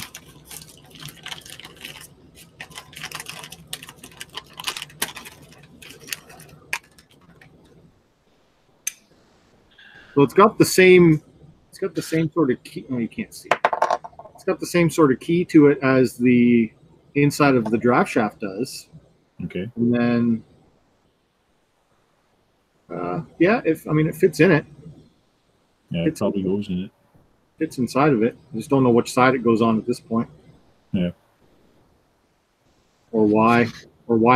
So it's got the same sort of key. Oh, you can't see. It's got the same sort of key to it as the inside of the draft shaft does. Okay. And then, yeah, it fits in it. Yeah, it probably goes in it. Fits inside of it. I just don't know which side it goes on at this point. Yeah. Or why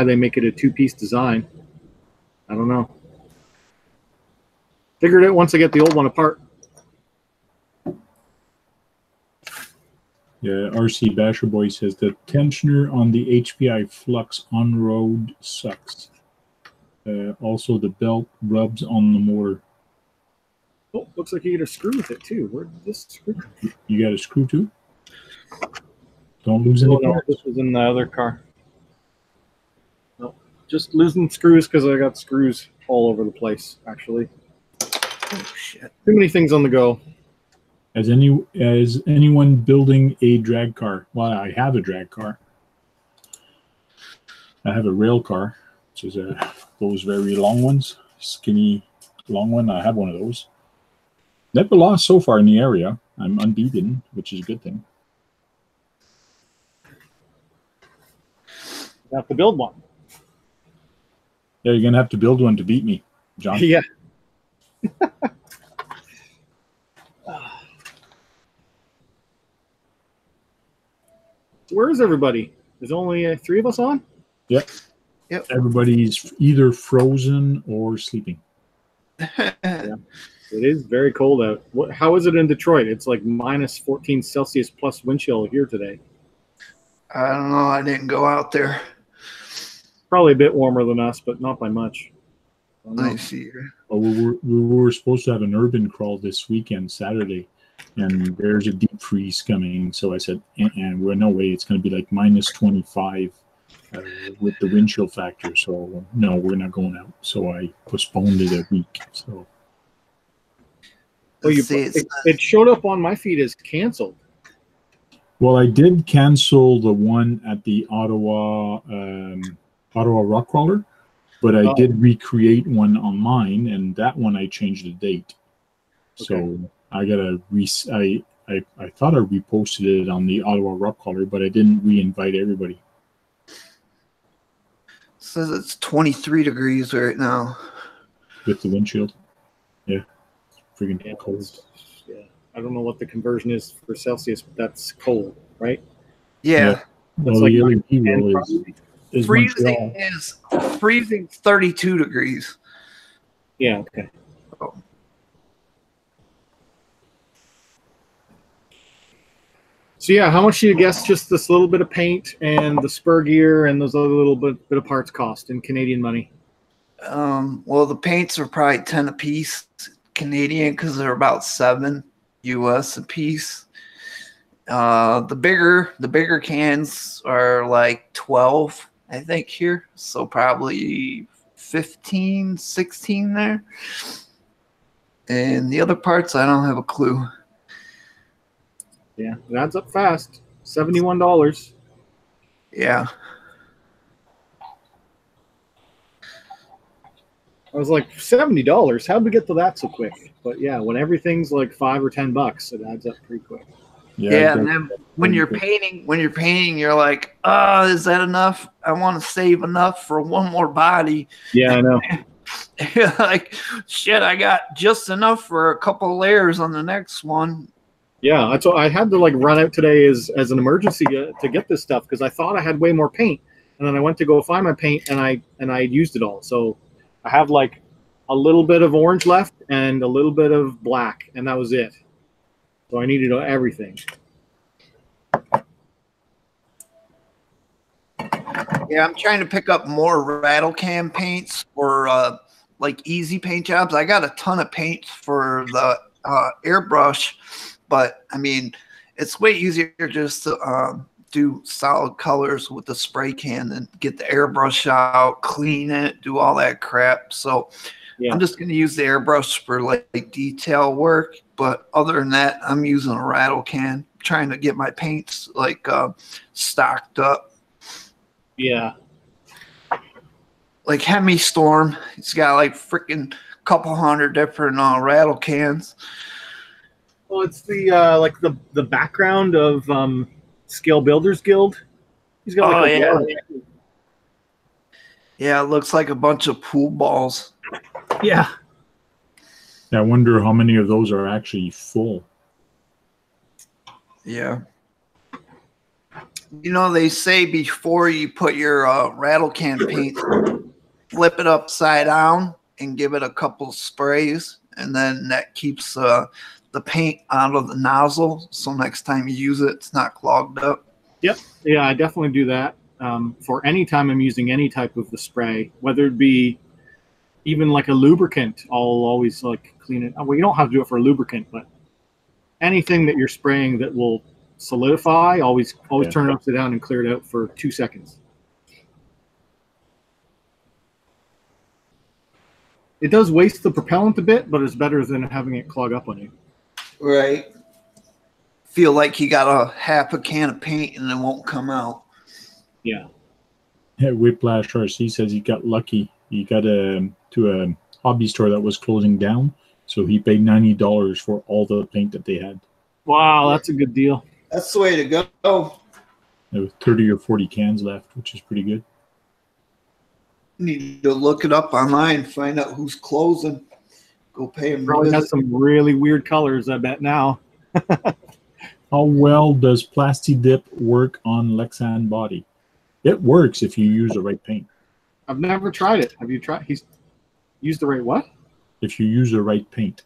they make it a two-piece design. I don't know. Figured it once I get the old one apart. Yeah, RC Basher Boy says the tensioner on the HPI Flux on-road sucks. Also, the belt rubs on the motor. Oh, looks like you get a screw with it too. Where did this screw? You got a screw too? Don't lose any parts. This was in the other car. No, just losing screws because I got screws all over the place, actually. Oh, shit. Too many things on the go. As anyone building a drag car? Well, I have a drag car. I have a rail car, which is those very long ones, skinny, long one. I have one of those. Never lost so far in the area. I'm unbeaten, which is a good thing. You have to build one. Yeah, you're gonna have to build one to beat me, John. Yeah. Where is everybody? There's only 3 of us on? Yep. Yep. Everybody's either frozen or sleeping. Yeah. It is very cold out. How is it in Detroit? It's like minus 14 Celsius plus wind chill here today. I don't know. I didn't go out there. Probably a bit warmer than us, but not by much. I see. Well, we were supposed to have an urban crawl this weekend, Saturday, and there's a deep freeze coming. So I said, and we're no way. It's going to be like minus 25 with the wind chill factor. So no, we're not going out. So I postponed it a week. So. Oh, it showed up on my feed as canceled. Well, I did cancel the one at the Ottawa Rock Crawler, but I did recreate one on mine, and that one I changed the date. Okay. So I gotta I thought I reposted it on the Ottawa Rock Crawler, but I didn't re-invite everybody. Says it's 23 degrees right now with the windshield. Yeah, freaking cold. Yeah, I don't know what the conversion is for Celsius, but that's cold, right? Yeah. Well, like the LED is freezing is 32 degrees. Yeah. Okay. Oh. So yeah, how much do you guess just this little bit of paint and the spur gear and those other little bit of parts cost in Canadian money? Well, the paints are probably 10 a piece Canadian because they're about 7 US a piece. The bigger cans are like 12, I think, here. So probably 15, 16 there. And the other parts, I don't have a clue. Yeah, it adds up fast. $71. Yeah. I was like, $70? How'd we get to that so quick? But yeah, when everything's like $5 or $10, it adds up pretty quick. Yeah, and then when you're painting, you're like, is that enough? I want to save enough for one more body. Yeah, I know. Like, shit, I got just enough for a couple layers on the next one. Yeah, that's what I had to like run out today as an emergency to get this stuff because I thought I had way more paint, and then I went to go find my paint and I used it all. So I have like a little bit of orange left and a little bit of black, and that was it. So I needed everything. Yeah, I'm trying to pick up more rattle can paints for like easy paint jobs. I got a ton of paints for the airbrush, but I mean, it's way easier just to do solid colors with the spray can and get the airbrush out, clean it, do all that crap. So Yeah. I'm just going to use the airbrush for like detail work. But other than that, I'm using a rattle can, trying to get my paints like stocked up. Yeah. Like Hemi Storm, he's got like freaking couple hundred different rattle cans. Well, it's the like the background of Scale Builders Guild. He's got like Yeah, it looks like a bunch of pool balls. Yeah. I wonder how many of those are actually full. Yeah. You know, they say before you put your rattle can paint, flip it upside down and give it a couple sprays, and then that keeps the paint out of the nozzle. So next time you use it, it's not clogged up. Yep. Yeah, I definitely do that. For any time I'm using any type of the spray, whether it be even like a lubricant, I'll always like clean it. Well, you don't have to do it for a lubricant, but anything that you're spraying that will solidify, always turn it upside down and clear it out for 2 seconds. It does waste the propellant a bit, but it's better than having it clog up on you. Right. Feel like you got a half a can of paint and it won't come out. Yeah. Yeah, Whiplash RC says he got lucky. He got to a hobby store that was closing down, so he paid $90 for all the paint that they had. Wow, that's a good deal. That's the way to go. There was 30 or 40 cans left, which is pretty good. Need to look it up online, find out who's closing. Go pay him. Probably has some really weird colors, I bet now. How well does Plasti-Dip work on Lexan body? It works if you use the right paint. I've never tried it. Have you tried? He's used the right what? If you use the right paint.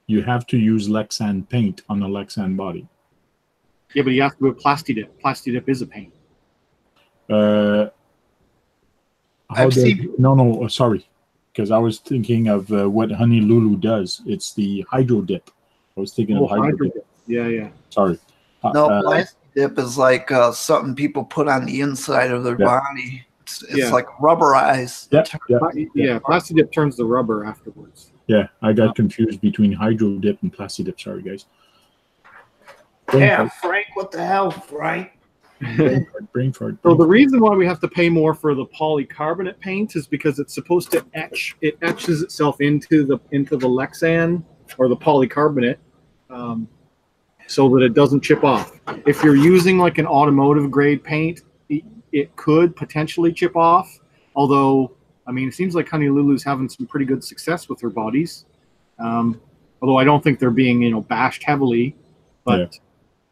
You have to use Lexan paint on the Lexan body. Yeah, but you have to do a Plasti-Dip. Plasti-Dip is a paint. No, sorry. Because I was thinking of what Honey Lulu does. It's the Hydro Dip. I was thinking of Hydro Dip. Yeah. Sorry. No, Plasti-Dip is like something people put on the inside of their body. It's like rubberized. Yeah, Plasti-Dip turns the rubber afterwards. Yeah, I got confused between Hydro Dip and Plasti-Dip. Sorry, guys. Frank, what the hell, Frank? Brain fart. So the reason why we have to pay more for the polycarbonate paint is because it's supposed to etch. It etches itself into the Lexan or the polycarbonate, so that it doesn't chip off. If you're using like an automotive grade paint, it could potentially chip off. Although, I mean, it seems like Honey Lulu's having some pretty good success with their bodies. Although I don't think they're being, bashed heavily, but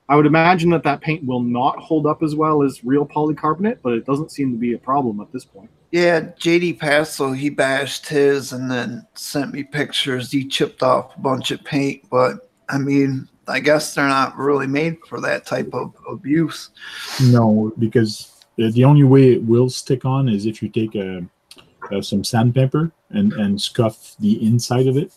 I would imagine that paint will not hold up as well as real polycarbonate, but it doesn't seem to be a problem at this point. Yeah, JD Passo, he bashed his and then sent me pictures. He chipped off a bunch of paint, but I mean, I guess they're not really made for that type of abuse. No, because the only way it will stick on is if you take some sandpaper and scuff the inside of it.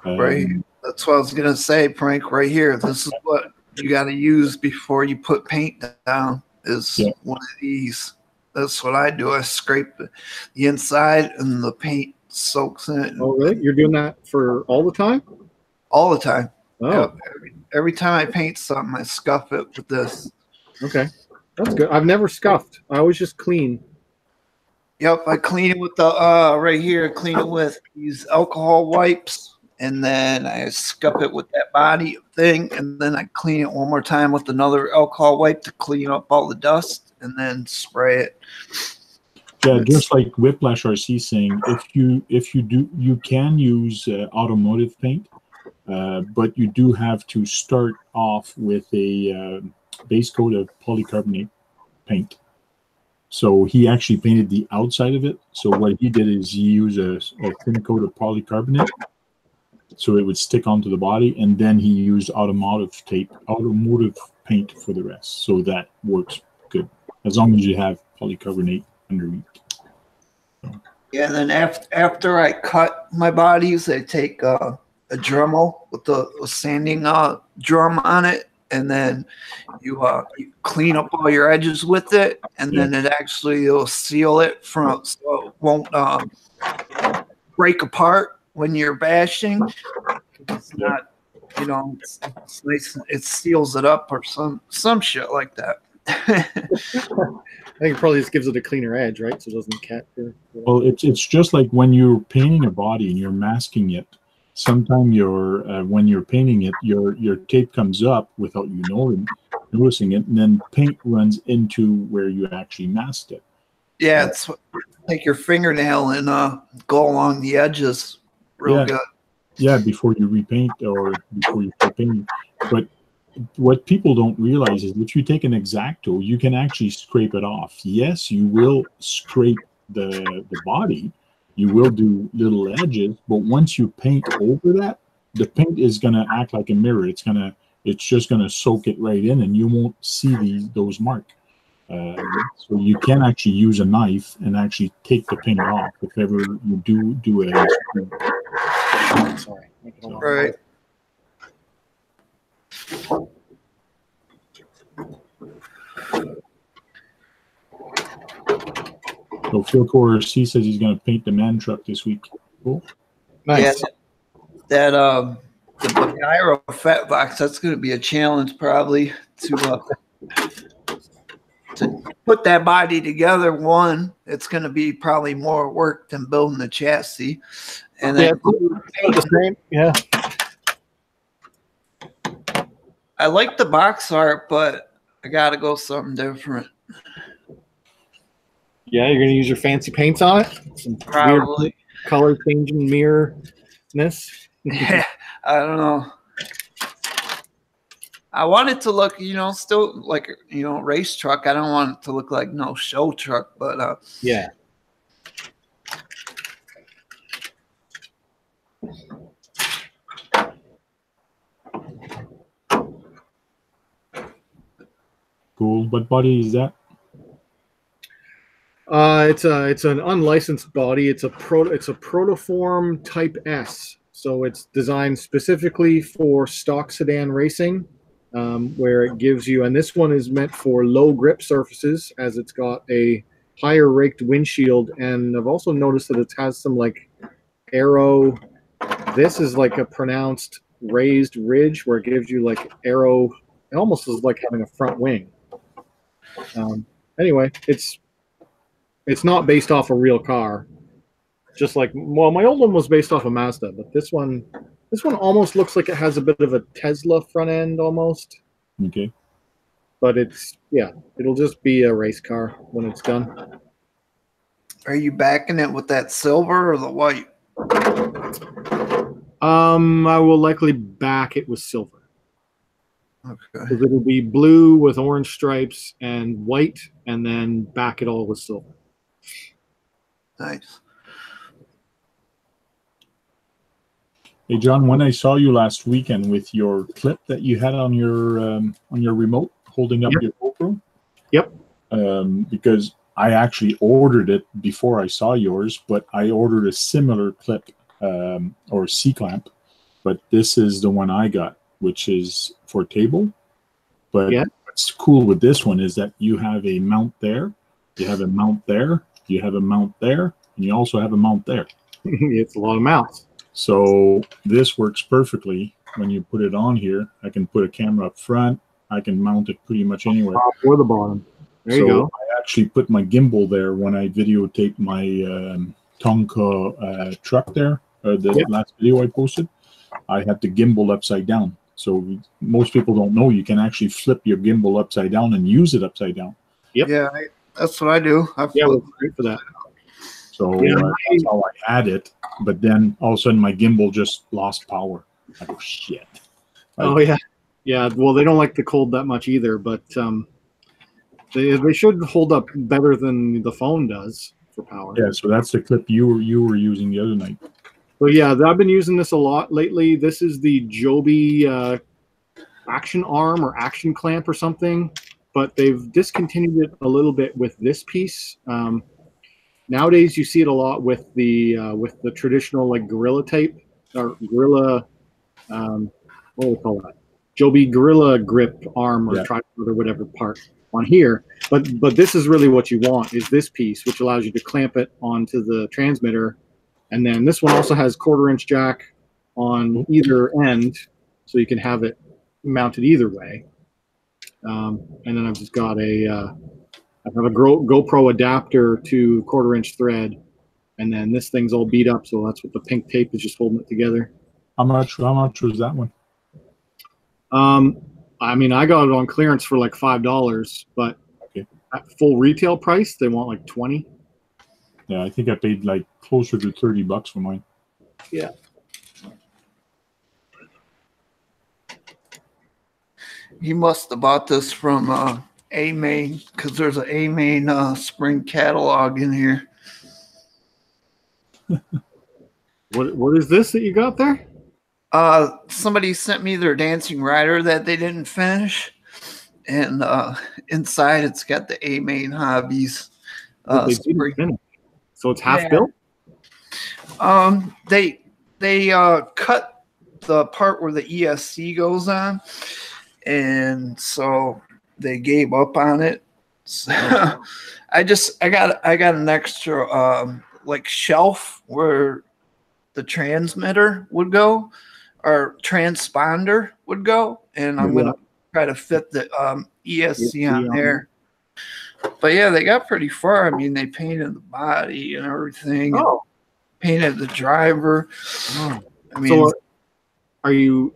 Right. That's what I was going to say, Frank, right here. This is what you got to use before you put paint down is one of these. That's what I do. I scrape the inside and the paint soaks in it. Oh, really? You're doing that for all the time? All the time. Oh. Yep. Every time I paint something, I scuff it with this. Okay. That's good. I've never scuffed. I always just clean. Yep. I clean it with the, right here, clean it with these alcohol wipes. And then I scuff it with that body thing. And then I clean it one more time with another alcohol wipe to clean up all the dust and then spray it. Yeah, just like Whiplash RC saying, you can use automotive paint, but you do have to start off with a base coat of polycarbonate paint. So he actually painted the outside of it. So what he did is he used a thin coat of polycarbonate, so it would stick onto the body, and then he used automotive paint for the rest. So that works good. as long as you have polycarbonate underneath. Yeah, and then after I cut my bodies, I take a Dremel with a sanding drum on it, and then you clean up all your edges with it, and then it actually will seal it from so it won't break apart when you're bashing. It's not, you know, it's nice. It seals it up or some shit like that. I think it probably just gives it a cleaner edge, right? So it doesn't catch. Well, it's just like when you're painting a body and you're masking it. Sometimes when you're painting it, your tape comes up without you noticing it, and then paint runs into where you actually masked it. Yeah, it's take your fingernail and go along the edges real good. Yeah, before you repaint or before you start painting. But what people don't realize is if you take an X-Acto, you can actually scrape it off. Yes, you will scrape the body. You will do little edges, but once you paint over that, the paint is going to act like a mirror. It's just going to soak it right in, and you won't see those marks. So you can actually use a knife and actually take the paint off if ever you do it. Sorry. Right. So Phil Corsi says he's going to paint the man truck this week. Cool. Nice. Yeah, the gyro fat box, that's going to be a challenge probably to put that body together. One, it's going to be probably more work than building the chassis. And then the same. Yeah. I like the box art, but I got to go something different. Yeah, you're going to use your fancy paints on it? Some Probably. Weird color changing mirror-ness? Yeah, I don't know. I want it to look, still like, race truck. I don't want it to look like no show truck, but yeah. Cool. What body is that? It's an unlicensed body. It's a Protoform Type S. So it's designed specifically for stock sedan racing, where it gives you, and this one is meant for low grip surfaces, as it's got a higher raked windshield. And I've also noticed that it has some like aero. This is like a pronounced raised ridge where it gives you like aero. It almost is like having a front wing. Anyway, it's not based off a real car. Just like, well, my old one was based off a Mazda, but this one almost looks like it has a bit of a Tesla front end almost. Okay. But it'll just be a race car when it's done. Are you backing it with that silver or the white? I will likely back it with silver. Okay. Because it'll be blue with orange stripes and white, and then back it all with silver. Nice. Hey John, when I saw you last weekend with your clip that you had on your remote holding up your GoPro. Yep. Because I actually ordered it before I saw yours, but I ordered a similar clip or C-clamp, but this is the one I got, which is for table. But what's cool with this one is that you have a mount there, you have a mount there, you have a mount there, and you also have a mount there. It's a lot of mounts. So this works perfectly when you put it on here. I can put a camera up front. I can mount it pretty much anywhere. Top or the bottom. There you go. I actually put my gimbal there when I videotaped my Tonka truck there, the last video I posted. I had the gimbal upside down. So most people don't know you can actually flip your gimbal upside down and use it upside down. Yep. Yeah, that's what I do. We're great for that. So that's how I had it. But then all of a sudden my gimbal just lost power. I go, shit. Yeah. Well, they don't like the cold that much either, but they should hold up better than the phone does for power. Yeah. So that's the clip you were using the other night. So yeah, I've been using this a lot lately. This is the Joby action arm or action clamp or something. but they've discontinued it a little bit with this piece. Nowadays, you see it a lot with the traditional like Gorilla tape or Gorilla, what do we call that? Joby Gorilla grip arm or tripod or whatever part on here. But this is really what you want, is this piece, which allows you to clamp it onto the transmitter. And then this one also has 1/4-inch jack on either end, so you can have it mounted either way. And then I've just got I have a GoPro adapter to 1/4-inch thread, and then this thing's all beat up, so that's what the pink tape is just holding it together. How much was that one? I mean, I got it on clearance for like $5, but at full retail price, they want like 20. Yeah, I think I paid like closer to $30 for mine. Yeah. He must have bought this from A-Main, because there's an A-Main spring catalog in here. What is this that you got there? Somebody sent me their dancing rider that they didn't finish, and inside it's got the A-Main Hobbies. They didn't finish. So it's half built? They cut the part where the ESC goes on, and so they gave up on it. So I got an extra like shelf where the transmitter would go, or transponder would go, and I'm gonna try to fit the ESC on there. But yeah, they got pretty far. I mean, they painted the body and everything. And painted the driver. Oh. I mean, so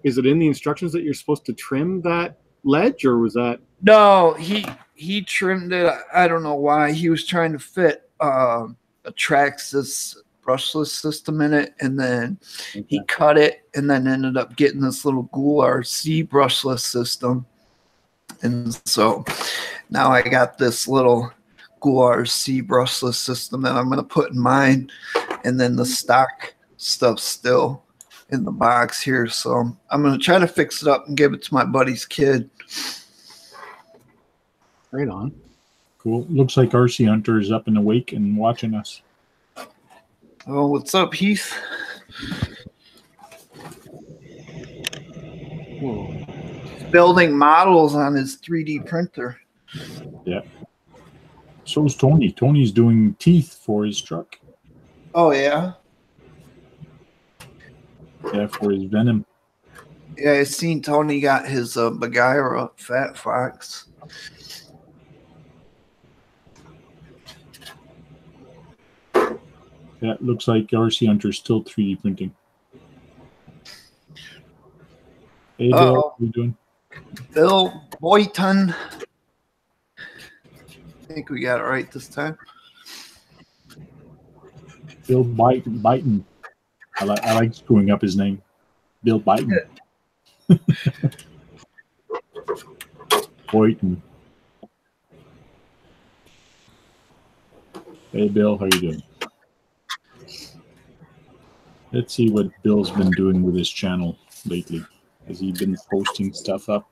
is it in the instructions that you're supposed to trim that ledge, or was that? No, he trimmed it. I don't know why. He was trying to fit a Traxxas brushless system in it, and then he cut it, and then ended up getting this little Ghoul RC brushless system. And so now I got this little Ghoul RC brushless system that I'm going to put in mine, and then the stock stuff still in the box here. So I'm going to try to fix it up and give it to my buddy's kid. Right on. Cool. Looks like RC Hunter is up in the wake and watching us. Oh, what's up, Heath? Whoa. Building models on his 3D printer. Yeah. So is Tony. Tony's doing teeth for his truck. Oh, yeah? Yeah, for his Venom. Yeah, I seen Tony got his Bagheera Fat Fox. Yeah, it looks like RC Hunter's still 3D printing. Hey, Bill, how you doing? Bill Boyton. I think we got it right this time. Bill Byton. I like screwing up his name. Bill Byton. Boyton. Hey, Bill, how you doing? Let's see what Bill's been doing with his channel lately. Has he been posting stuff up?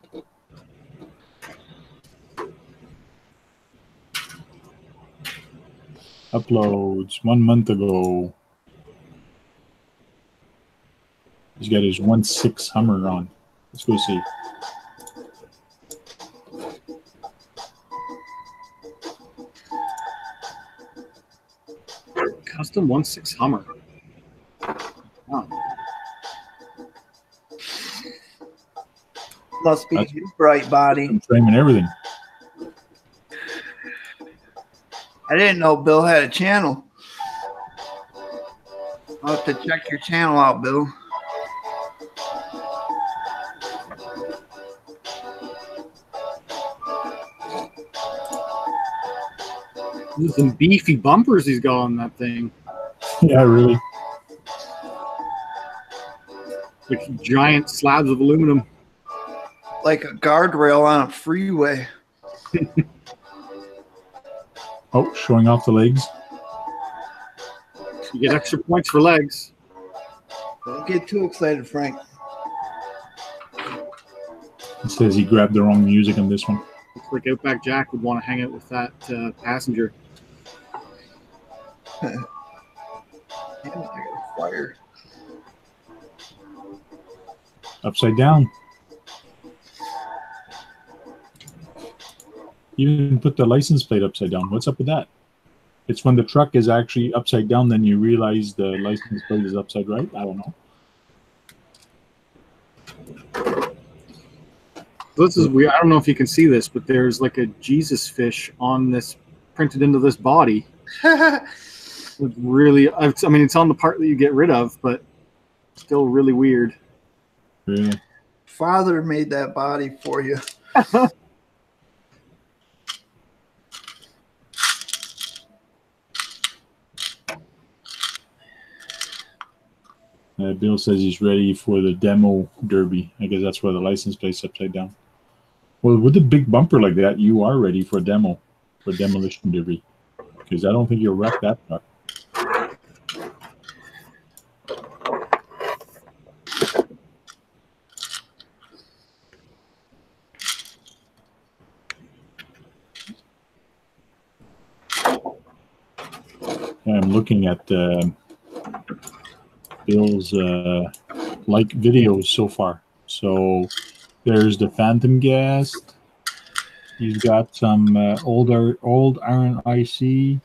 Uploads 1 month ago. He's got his 1.6 Hummer on. Let's go see. Custom 1.6 Hummer. Wow. Must be his bright body. Frame and everything. I didn't know Bill had a channel. I'll have to check your channel out, Bill. There's some beefy bumpers he's got on that thing. Yeah, really. Like giant slabs of aluminum. Like a guardrail on a freeway. Oh, showing off the legs. You get extra points for legs. Don't get too excited, Frank. It says he grabbed the wrong music on this one. like Outback Jack would want to hang out with that passenger. Damn it, I got a fire. Upside down. You even put the license plate upside down. What's up with that? It's when the truck is actually upside down, then you realize the license plate is upside right. I don't know. This is weird. I don't know if you can see this, but there's like a Jesus fish on this, printed into this body. It's really, I mean, it's on the part that you get rid of, but still really weird. Really? Father made that body for you. Bill says he's ready for the demo derby. I guess that's why the license plate's upside down. Well, with a big bumper like that, you are ready for demo, for demolition derby. Because I don't think you'll wreck that truck. I'm looking at Bill's like videos so far. So there's the Phantom Gas. He's got some old Iron IC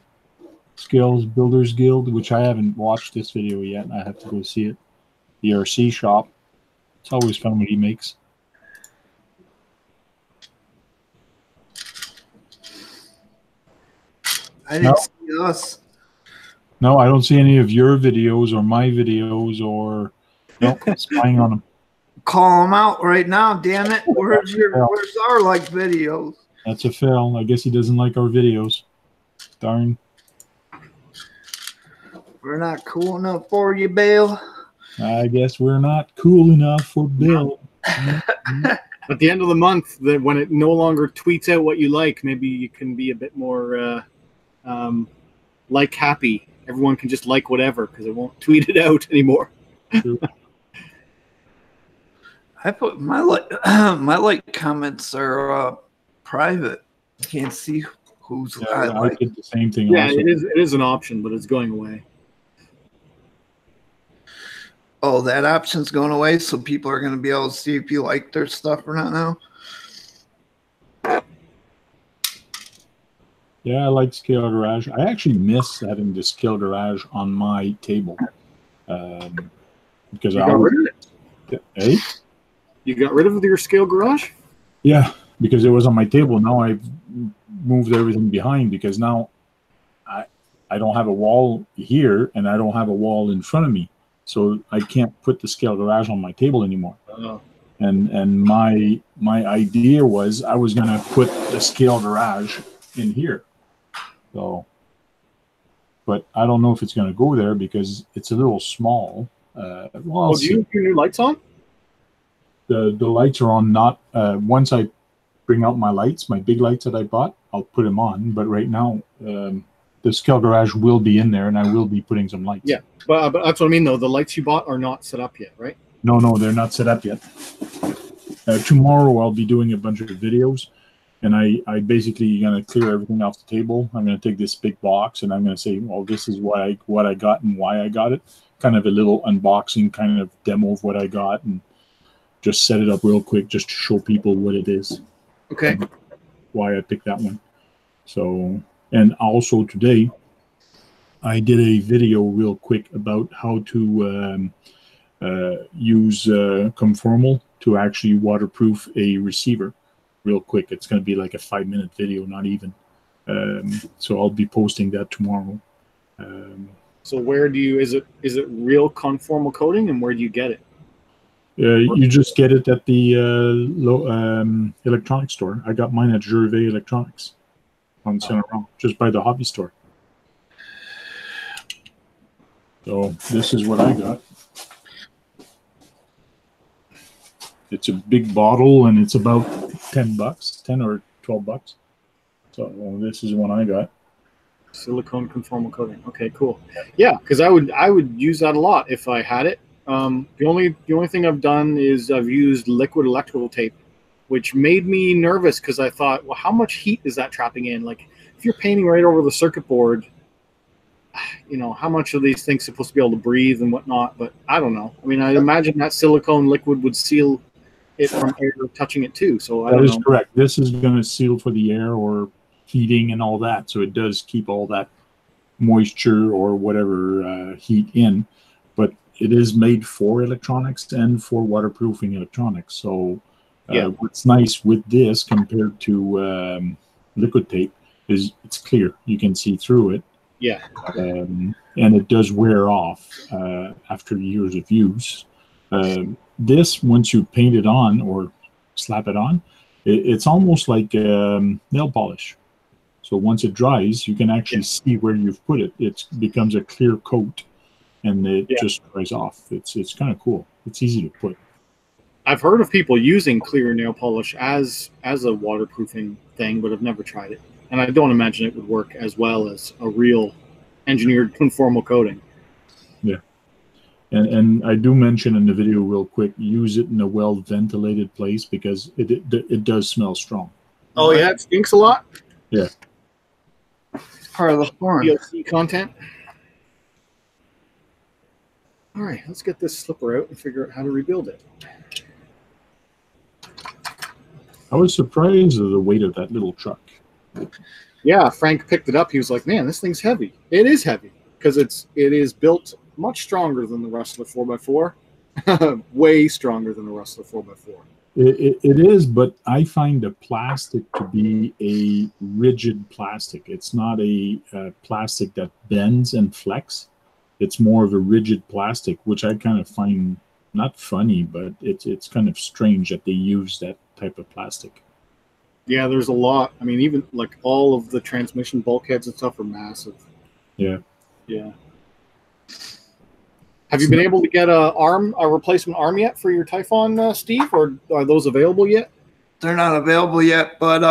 Skills Builders Guild, which I haven't watched this video yet. I have to go see it. The RC shop. It's always fun what he makes. I didn't see us. No, I don't see any of your videos or my videos or spying on them. Call them out right now, damn it. Where's our like videos? That's a fail. I guess he doesn't like our videos. Darn. We're not cool enough for you, Bill. I guess we're not cool enough for Bill. At the end of the month, when it no longer tweets out what you like, maybe you can be a bit more like happy. Everyone can just like whatever because it won't tweet it out anymore. True. I put my like comments are private. Can't see who's I like. did the same thing. Yeah, also. it is an option, but it's going away. Oh, that option's going away, so people are going to be able to see if you like their stuff or not now. Yeah, I like Scale Garage. I actually miss having the Scale Garage on my table because You got rid of it? Hey? You got rid of your Scale Garage? Yeah, because it was on my table. Now I've moved everything behind because now I don't have a wall here and I don't have a wall in front of me, so I can't put the Scale Garage on my table anymore. Oh. And my idea was I was gonna put the Scale Garage in here. So, but I don't know if it's going to go there because it's a little small. Well, do you have your new lights on? The lights are on. Not once I bring out my lights, my big lights that I bought, I'll put them on. But right now, the Scale Garage will be in there, and I will be putting some lights. Yeah, but that's what I mean. Though the lights you bought are not set up yet, right? No, they're not set up yet. Tomorrow I'll be doing a bunch of videos. And I basically going to clear everything off the table. I'm going to take this big box and I'm going to say, well, this is what I got and why I got it. Kind of a little unboxing kind of demo of what I got and just set it up real quick just to show people what it is. Okay. Why I picked that one. So, and also today I did a video real quick about how to use conformal to actually waterproof a receiver. Real quick, it's going to be like a 5-minute video, not even. So I'll be posting that tomorrow. So where do you? Is it real conformal coating, and where do you get it? You just get it at the electronics store. I got mine at Gervais Electronics on Center Rock, just by the hobby store. So this is what I got. It's a big bottle, and it's about $10, 10 or 12 bucks. So this is one I got. Silicone conformal coating. Okay, cool. Yeah, because I would use that a lot if I had it. The only thing I've done is I've used liquid electrical tape which made me nervous because I thought, well, how much heat is that trapping in? Like, if you're painting right over the circuit board, you know, how much are these things supposed to be able to breathe and whatnot? But I don't know. I mean, I imagine that silicone liquid would seal it from air touching it too. So I don't know. That is correct. This is going to seal for the air or heating and all that. So it does keep all that moisture or whatever heat in. But it is made for electronics and for waterproofing electronics. So what's nice with this compared to liquid tape is it's clear. You can see through it. Yeah. And it does wear off after years of use. This, once you paint it on or slap it on, it's almost like nail polish. So once it dries, you can actually see where you've put it. It becomes a clear coat, and it just dries off. It's kind of cool. It's easy to put. I've heard of people using clear nail polish as a waterproofing thing, but I've never tried it. And I don't imagine it would work as well as a real engineered conformal coating. Yeah. And I do mention in the video real quick, use it in a well-ventilated place because it does smell strong. Oh, yeah? It stinks a lot? Yeah. It's part of the form. DLC content. All right, let's get this slipper out and figure out how to rebuild it. I was surprised at the weight of that little truck. Yeah, Frank picked it up. He was like, man, this thing's heavy. It is heavy because it is built much stronger than the rest of the 4x4. Way stronger than the rest of the 4x4. It is, but I find the plastic to be a rigid plastic. It's not a plastic that bends and flex. It's more of a rigid plastic, which I kind of find not funny, but it's kind of strange that they use that type of plastic. Yeah, there's a lot. I mean, even like all of the transmission bulkheads and stuff are massive. Yeah. Yeah. Have you been able to get a replacement arm yet for your Typhon, Steve, or are those available yet? They're not available yet, but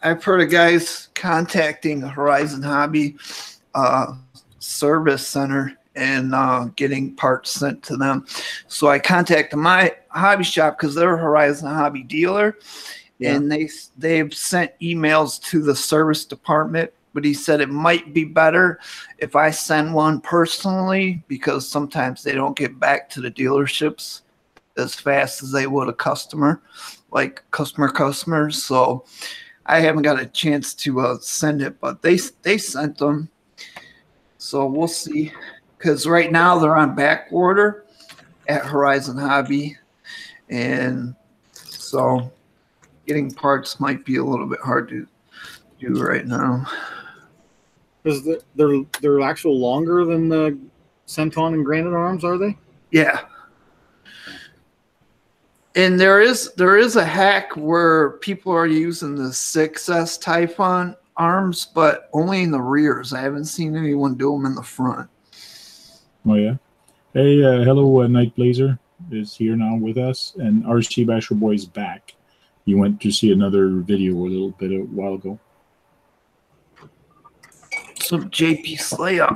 I've heard of guys contacting Horizon Hobby Service Center and getting parts sent to them. So I contacted my hobby shop because they're a Horizon Hobby dealer, and they've sent emails to the service department. But he said it might be better if I send one personally because sometimes they don't get back to the dealerships as fast as they would a customer, like customers. So I haven't got a chance to send it, but they sent them. So we'll see. Because right now they're on back order at Horizon Hobby. And so getting parts might be a little bit hard to do right now. Because they're actual longer than the Centon and Granite arms, are they? Yeah. And there is a hack where people are using the 6S Typhon arms, but only in the rears. I haven't seen anyone do them in the front. Oh, yeah. Hey, hello, Night Blazer is here now with us, and RC Basher Boy's back. He went to see another video a while ago. Some JP Slayer.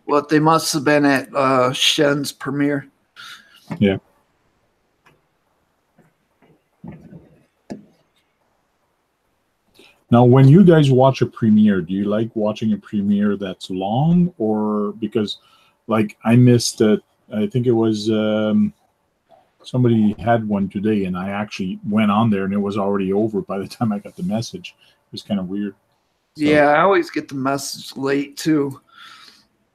Well, they must have been at Shen's premiere. Yeah. Now, when you guys watch a premiere, do you like watching a premiere that's long, or because, like, I missed it? I think it was somebody had one today, and I actually went on there, and it was already over by the time I got the message. It was kind of weird. So, yeah, I always get the message late too.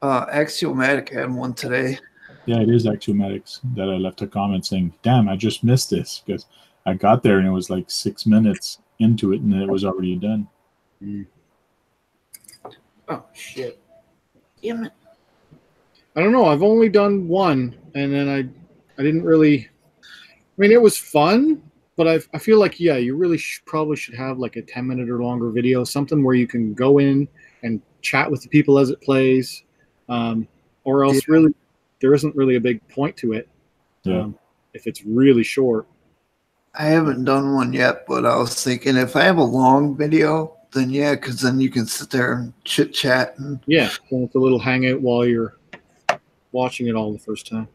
Axiomatic had one today. Yeah, it is Axiomatics that I left a comment saying, damn, I just missed this, because I got there and it was like 6 minutes into it and it was already done. Oh, shit. Damn it. I don't know. I've only done one, and then I didn't really. I mean, it was fun, but I feel like, yeah, you really probably should have like a 10-minute or longer video, something where you can go in and chat with the people as it plays, or else really there isn't really a big point to it. Yeah. If it's really short. I haven't done one yet, but I was thinking if I have a long video, then yeah, because then you can sit there and chit chat. And yeah, so it's a little hangout while you're watching it all the first time.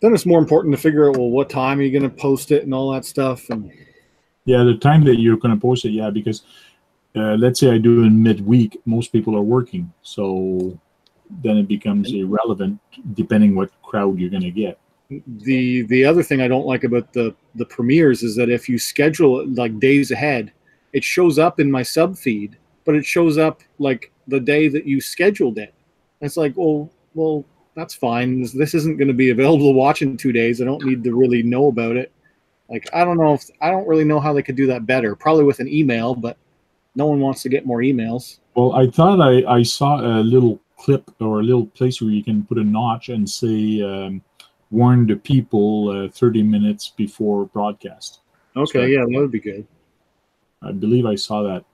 then it's more important to figure out, well, what time are you going to post it and all that stuff. And yeah, the time that you're going to post it, yeah, because let's say I do it in midweek, most people are working, so then it becomes irrelevant depending what crowd you're going to get. The other thing I don't like about the premieres is that if you schedule it like days ahead, it shows up in my sub feed, but it shows up like the day that you scheduled it. And it's like, well, that's fine. This isn't going to be available to watch in 2 days. I don't need to really know about it. Like, I don't really know how they could do that better. Probably with an email, but no one wants to get more emails. Well, I thought I saw a little clip or a little place where you can put a notch and say, warn the people 30 minutes before broadcast. Okay, so, yeah, that would be good. I believe I saw that.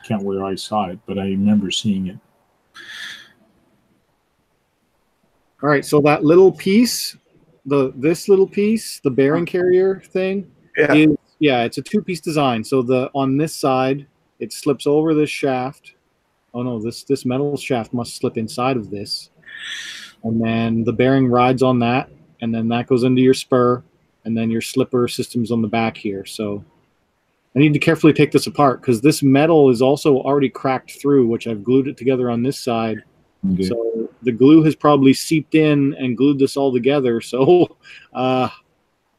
Can't where I saw it, but I remember seeing it. All right, so that little piece, this little piece, the bearing carrier thing, it's a two-piece design. So on this side, it slips over this shaft. Oh no, this metal shaft must slip inside of this. And then the bearing rides on that, and then that goes into your spur, and then your slipper system's on the back here. So I need to carefully take this apart because this metal is also already cracked through, which I've glued it together on this side. Okay. So the glue has probably seeped in and glued this all together. So,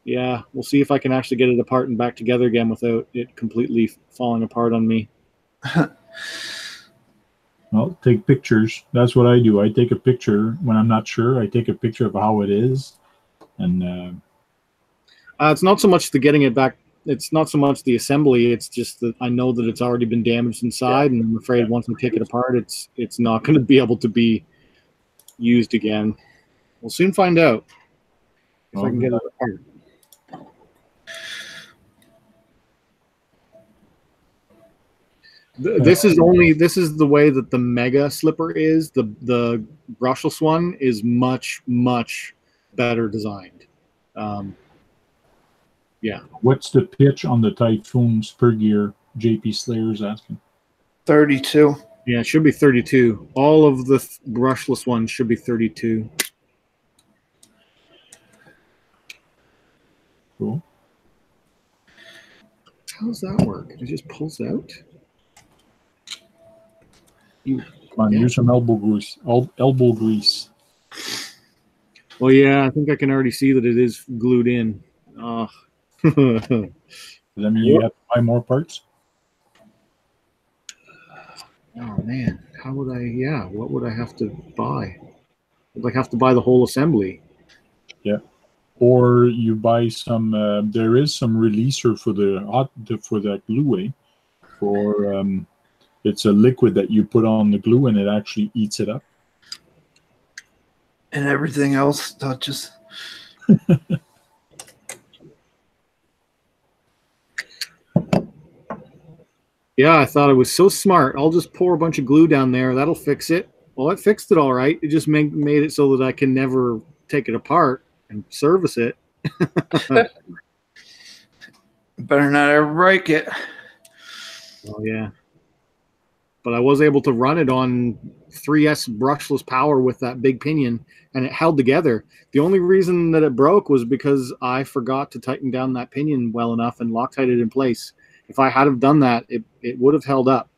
yeah, we'll see if I can actually get it apart and back together again without it completely falling apart on me. Well, take pictures. That's what I do. I take a picture when I'm not sure. I take a picture of how it is, and it's not so much the getting it back. It's not so much the assembly. It's just that I know that it's already been damaged inside, and I'm afraid once I take it apart, it's not going to be able to be used again. We'll soon find out if I can get it apart. This is the way that the Mega slipper is. The brushless one is much better designed. Yeah. What's the pitch on the Typhoon spur gear? JP Slayer's asking. 32. Yeah, it should be 32. All of the brushless ones should be 32. Cool. How does that work? It just pulls out? Come on, use some elbow grease. Elbow grease. Well, yeah, I think I can already see that it is glued in. Does that mean you have to buy more parts? Oh man, how would I? Yeah, what would I have to buy? Would I have to buy the whole assembly? Yeah, or you buy some. There is some releaser for that glue. It's a liquid that you put on the glue and it actually eats it up. And everything else touches. Yeah, I thought it was so smart. I'll just pour a bunch of glue down there. That'll fix it. Well, it fixed it all right. It just made it so that I can never take it apart and service it. Better not ever break it. Oh, yeah. But I was able to run it on 3S brushless power with that big pinion, and it held together. The only reason that it broke was because I forgot to tighten down that pinion well enough and Loctite it in place. If I had have done that, it would have held up.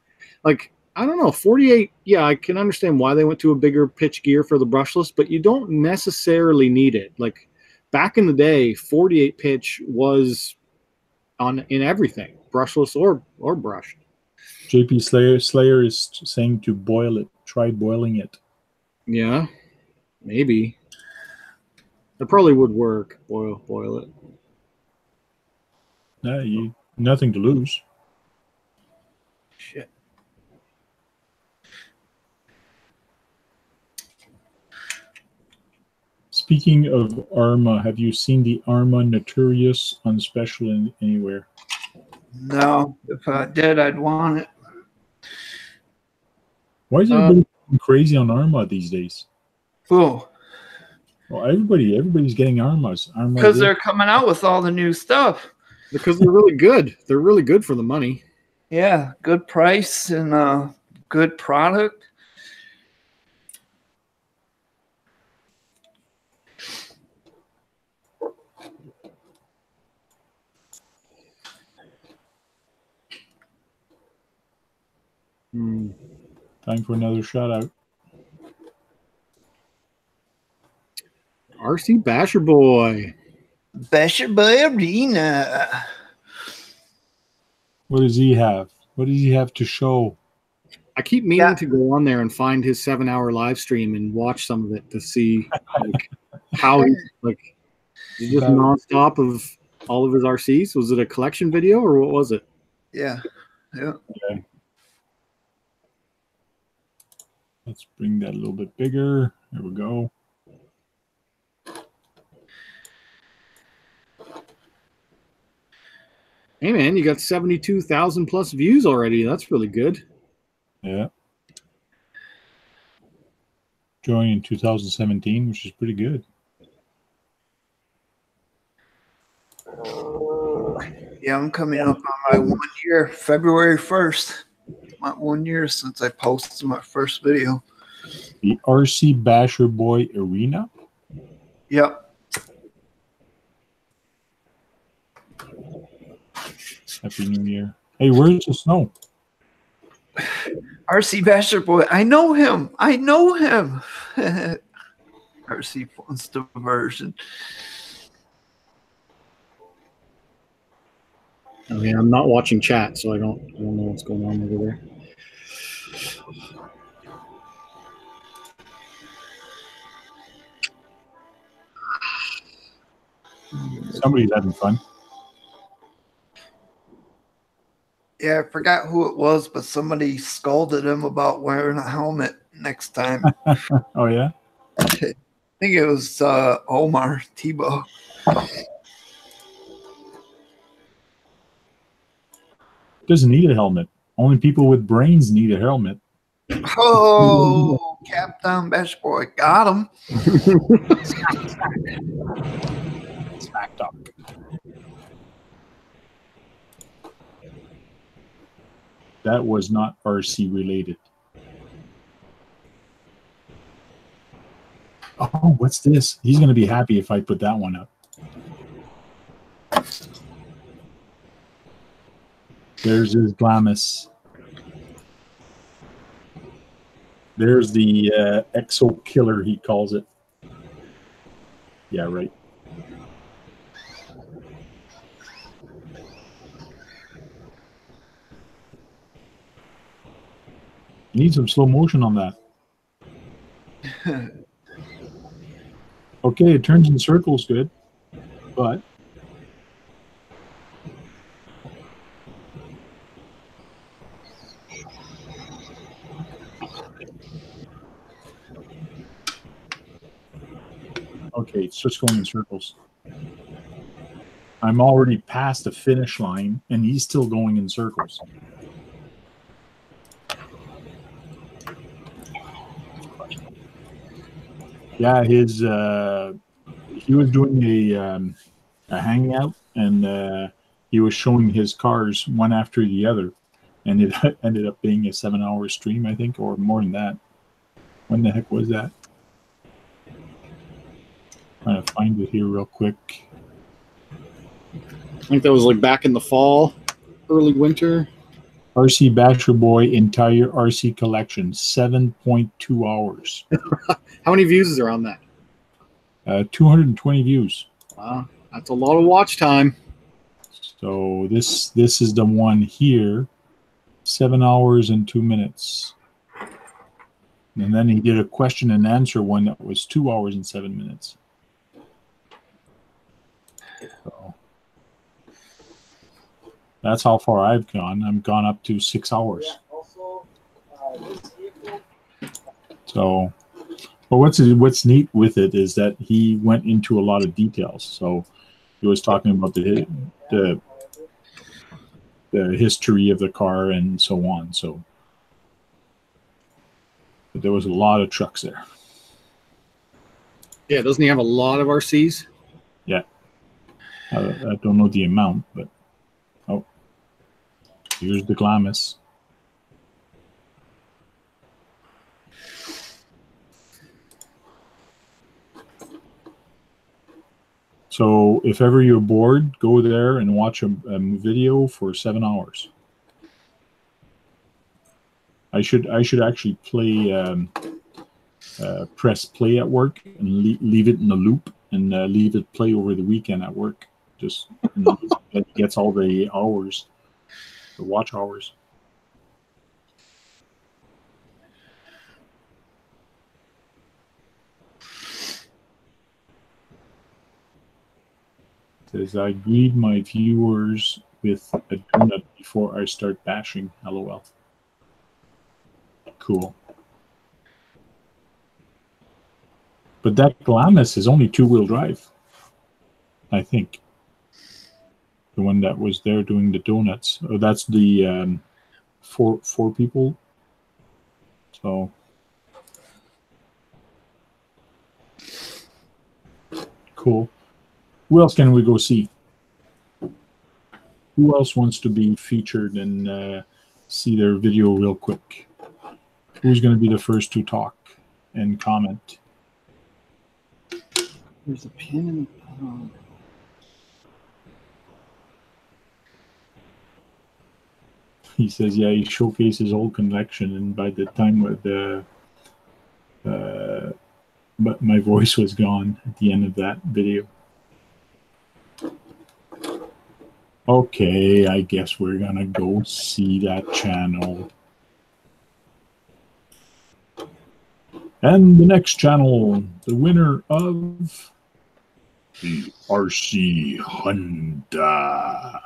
Like, I don't know, 48, yeah, I can understand why they went to a bigger pitch gear for the brushless, but you don't necessarily need it. Like, back in the day, 48 pitch was in everything, brushless or brushed. JP Slayer is saying to boil it. Try boiling it. Yeah, maybe. That probably would work. Boil it. Nothing to lose. Shit. Speaking of Arma, have you seen the Arma Notorious on special anywhere? No. If I did, I'd want it. Why is everybody crazy on Arma these days? Who? Well, everybody's getting Armas. Because they're coming out with all the new stuff. Because they're really good. They're really good for the money. Yeah, good price and good product. Time for another shout out. RC Basher Boy. Basher Boy Arena. What does he have? What does he have to show? I keep meaning to go on there and find his 7-hour live stream and watch some of it to see like how he like is just nonstop of all of his RCs. Was it a collection video or what was it? Yeah. Okay. Let's bring that a little bit bigger. There we go. Hey man, you got 72,000 plus views already. That's really good. Yeah. Joined in 2017, which is pretty good. Yeah, I'm coming up on my 1 year, February 1st. My 1 year since I posted my first video. The RC Basher Boy Arena. Yep. Happy New Year. Hey, where's the snow? RC Basher Boy. I know him. I know him. RC Fun's diversion. Oh yeah, I'm not watching chat, so I don't know what's going on over there. Somebody's having fun. Yeah, I forgot who it was, but somebody scolded him about wearing a helmet next time. Oh, yeah? I think it was Omar Tebow. Doesn't need a helmet. Only people with brains need a helmet. Oh, Captain Bash Boy got him. Smack talk. That was not RC related. Oh, what's this? He's going to be happy if I put that one up. There's his Glamis. There's the Exo Killer, he calls it. Yeah, right. You need some slow motion on that. Okay, it turns in circles good, but okay, it's just going in circles. I'm already past the finish line, and he's still going in circles. Yeah, his he was doing a hangout, and he was showing his cars one after the other, and it ended up being a 7-hour stream, I think, or more than that. When the heck was that? Trying to find it here real quick. I think that was like back in the fall, early winter. RC Basher Boy entire RC collection, 7.2 hours. How many views is there on that? 220 views. Wow, that's a lot of watch time. So this is the one here, 7 hours and 2 minutes. And then he did a question and answer one that was 2 hours and 7 minutes. So that's how far I've gone. I've gone up to 6 hours. So, but what's neat with it is that he went into a lot of details. So he was talking about the history of the car and so on. So but there was a lot of trucks there. Yeah, doesn't he have a lot of RCs? Yeah. I don't know the amount, but oh, here's the Glamis. So if ever you're bored, go there and watch a video for 7 hours. I should actually play press play at work and leave it in a loop and leave it play over the weekend at work. Just it gets all the hours, the watch hours. Says I greet my viewers with a donut before I start bashing. LOL. Cool. But that Glamis is only 2-wheel drive, I think. The one that was there doing the donuts. Oh, that's the four people. So cool. Who else can we go see? Who else wants to be featured and see their video real quick? Who's going to be the first to talk and comment? There's a pin in the palm. He says, yeah, he showcased his whole collection, and by the time but my voice was gone at the end of that video. Okay, I guess we're gonna go see that channel. And the next channel, the winner of the RC Honda.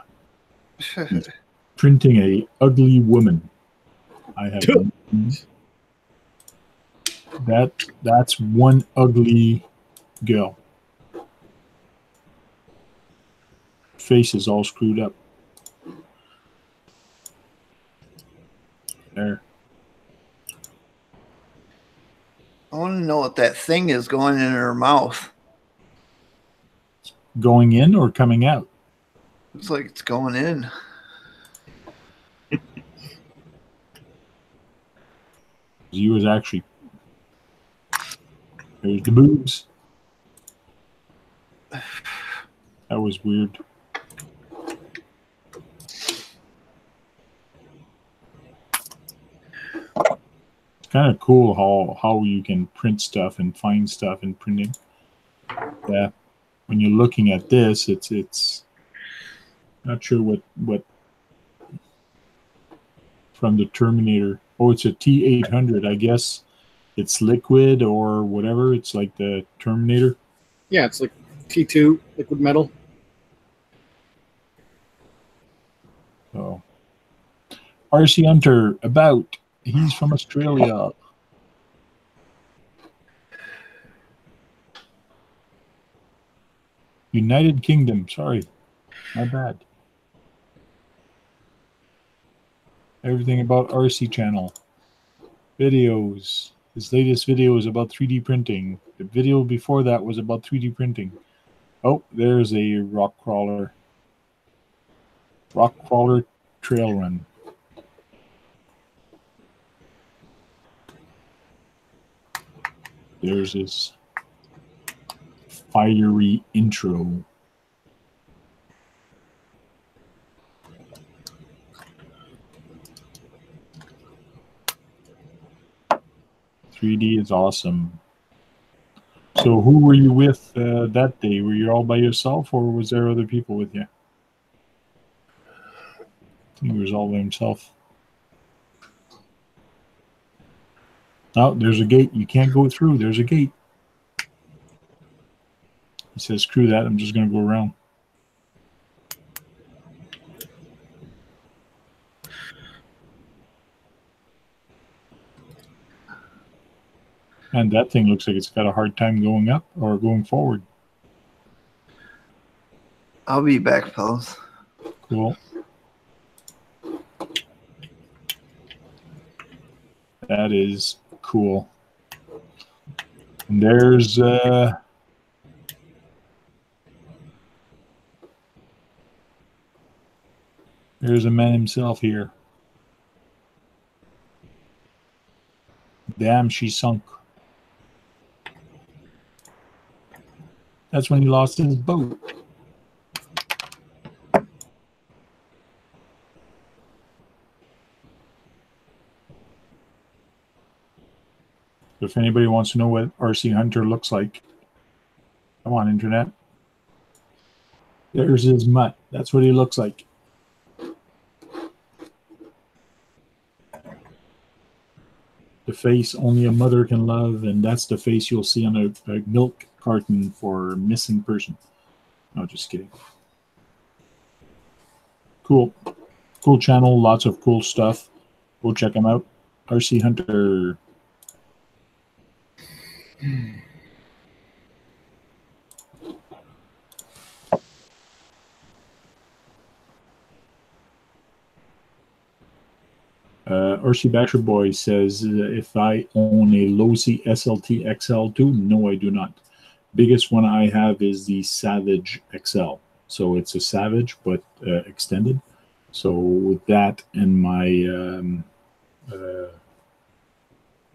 Printing a ugly woman. I have that's one ugly girl. Face is all screwed up. There. I want to know what that thing is going in her mouth. Going in or coming out? Looks like it's going in. He was actually. There's the boobs. That was weird. It's kind of cool how you can print stuff and find stuff in printing. Yeah, when you're looking at this, it's not sure what from the Terminator. Oh, it's a T800. I guess it's liquid or whatever. It's like the Terminator. Yeah, it's like T2 liquid metal. So, RC Hunter about. He's from Australia. United Kingdom. Sorry, my bad. Everything about RC channel. Videos. His latest video is about 3D printing. The video before that was about 3D printing. Oh, there's a rock crawler. Rock crawler trail run. There's his fiery intro. .3D is awesome. So who were you with that day? Were you all by yourself or was there other people with you? I think he was all by himself. Oh, there's a gate. You can't go through. There's a gate. He says, screw that. I'm just going to go around. And that thing looks like it's got a hard time going up or going forward. I'll be back, fellas. Cool. That is cool. And there's a man himself here. Damn, she sunk. That's when he lost his boat. So if anybody wants to know what RC Hunter looks like, come on, internet. There's his mutt. That's what he looks like. The face only a mother can love, and that's the face you'll see on a milk carton for a missing person. No, just kidding. Cool. Cool channel, lots of cool stuff. Go check him out. RC Hunter. RC Basher Boy says, if I own a Losi SLT XL2, no, I do not. Biggest one I have is the Savage XL. So it's a Savage, but extended. So with that and my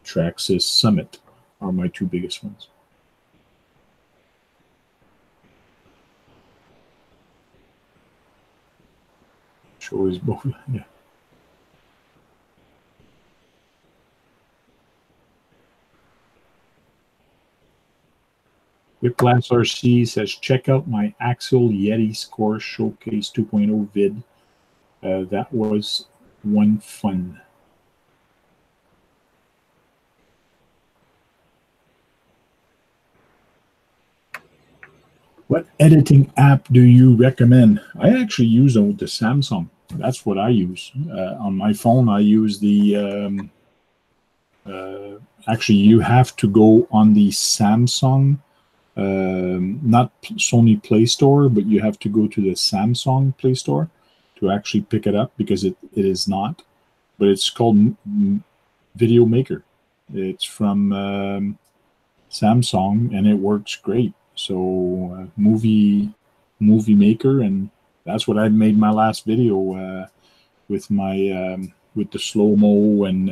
Traxxas Summit are my two biggest ones. Show is both, yeah. Whiplash RC says, check out my Axel Yeti Score Showcase 2.0 vid. That was one fun. What editing app do you recommend? I actually use the Samsung. That's what I use. On my phone, I use the... actually, you have to go on the Samsung... not Sony Play Store, but you have to go to the Samsung Play Store to actually pick it up because it is not. But it's called Video Maker. It's from Samsung, and it works great. So movie Maker, and that's what I made my last video with my with the slow-mo, and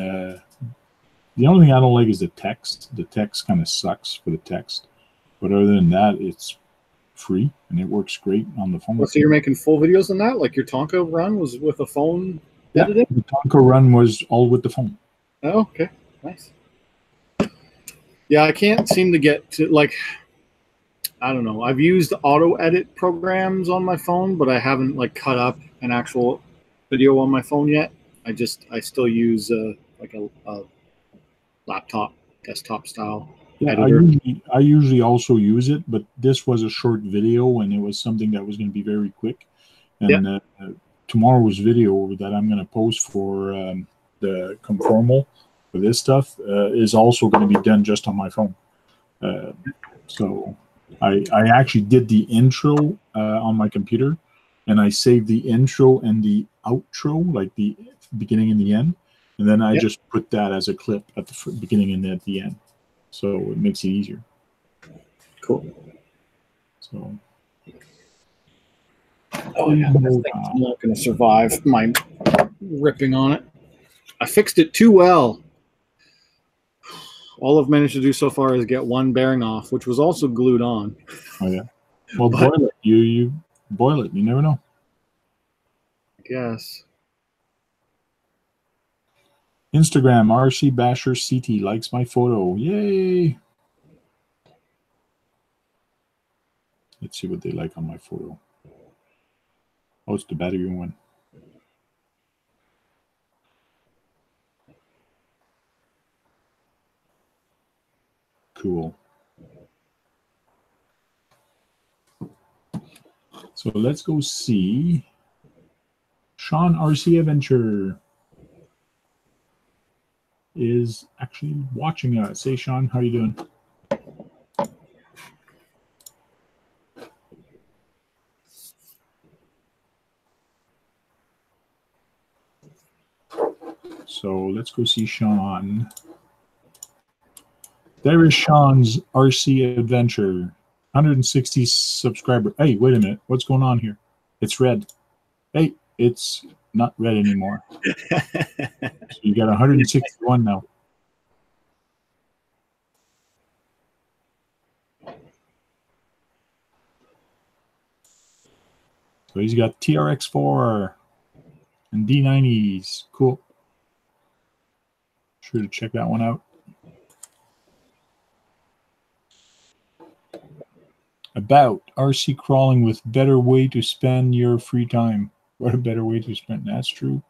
the only thing I don't like is the text. The text kind of sucks for the text. But other than that, it's free, and it works great on the phone. Well, so you're making full videos on that? Like your Tonka run was with a phone editing? The Tonka run was all with the phone. Oh, okay. Nice. Yeah, I can't seem to get to, like, I don't know. I've used auto edit programs on my phone, but I haven't, like, cut up an actual video on my phone yet. I still use, like a laptop, desktop style. Yeah, I usually also use it, but this was a short video, and it was something that was going to be very quick. And tomorrow's video that I'm going to post for the Conformal for this stuff is also going to be done just on my phone. So I actually did the intro on my computer, and I saved the intro and the outro, like the beginning and the end, and then I just put that as a clip at the beginning and at the end. So it makes it easier. Cool. So. Oh yeah, this thing's not going to survive my ripping on it. I fixed it too well. All I've managed to do so far is get one bearing off, which was also glued on. Oh yeah. Well, boil it. You boil it. You never know. I guess. Instagram, RC Basher CT likes my photo. Yay! Let's see what they like on my photo. Oh, it's the battery one. Cool. So let's go see Sean RC Adventure is actually watching us. Hey, Sean, how are you doing? So let's go see Sean. There is Sean's RC Adventure. 160 subscriber. Hey, wait a minute. What's going on here? It's red. Hey, it's not red anymore. So you got 161 now. So he's got TRX4 and D90s. Cool. Sure to check that one out. About RC crawling with better way to spend your free time. What a better way to spend. That's true.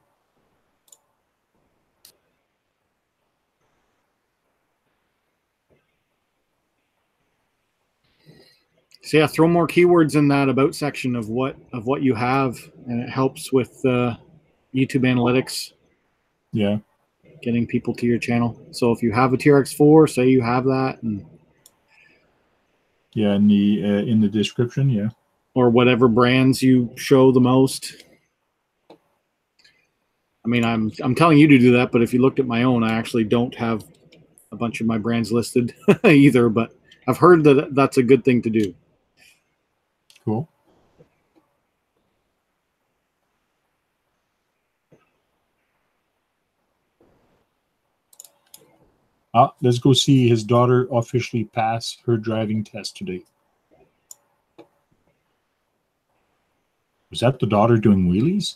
So yeah, throw more keywords in that about section of what you have, and it helps with YouTube analytics. Yeah. Getting people to your channel. So if you have a TRX4, say you have that, and yeah, in the description, yeah, or whatever brands you show the most. I mean, I'm telling you to do that, but if you looked at my own, I actually don't have a bunch of my brands listed either. But I've heard that that's a good thing to do. Cool. Let's go see his daughter officially pass her driving test today. Was that the daughter doing wheelies?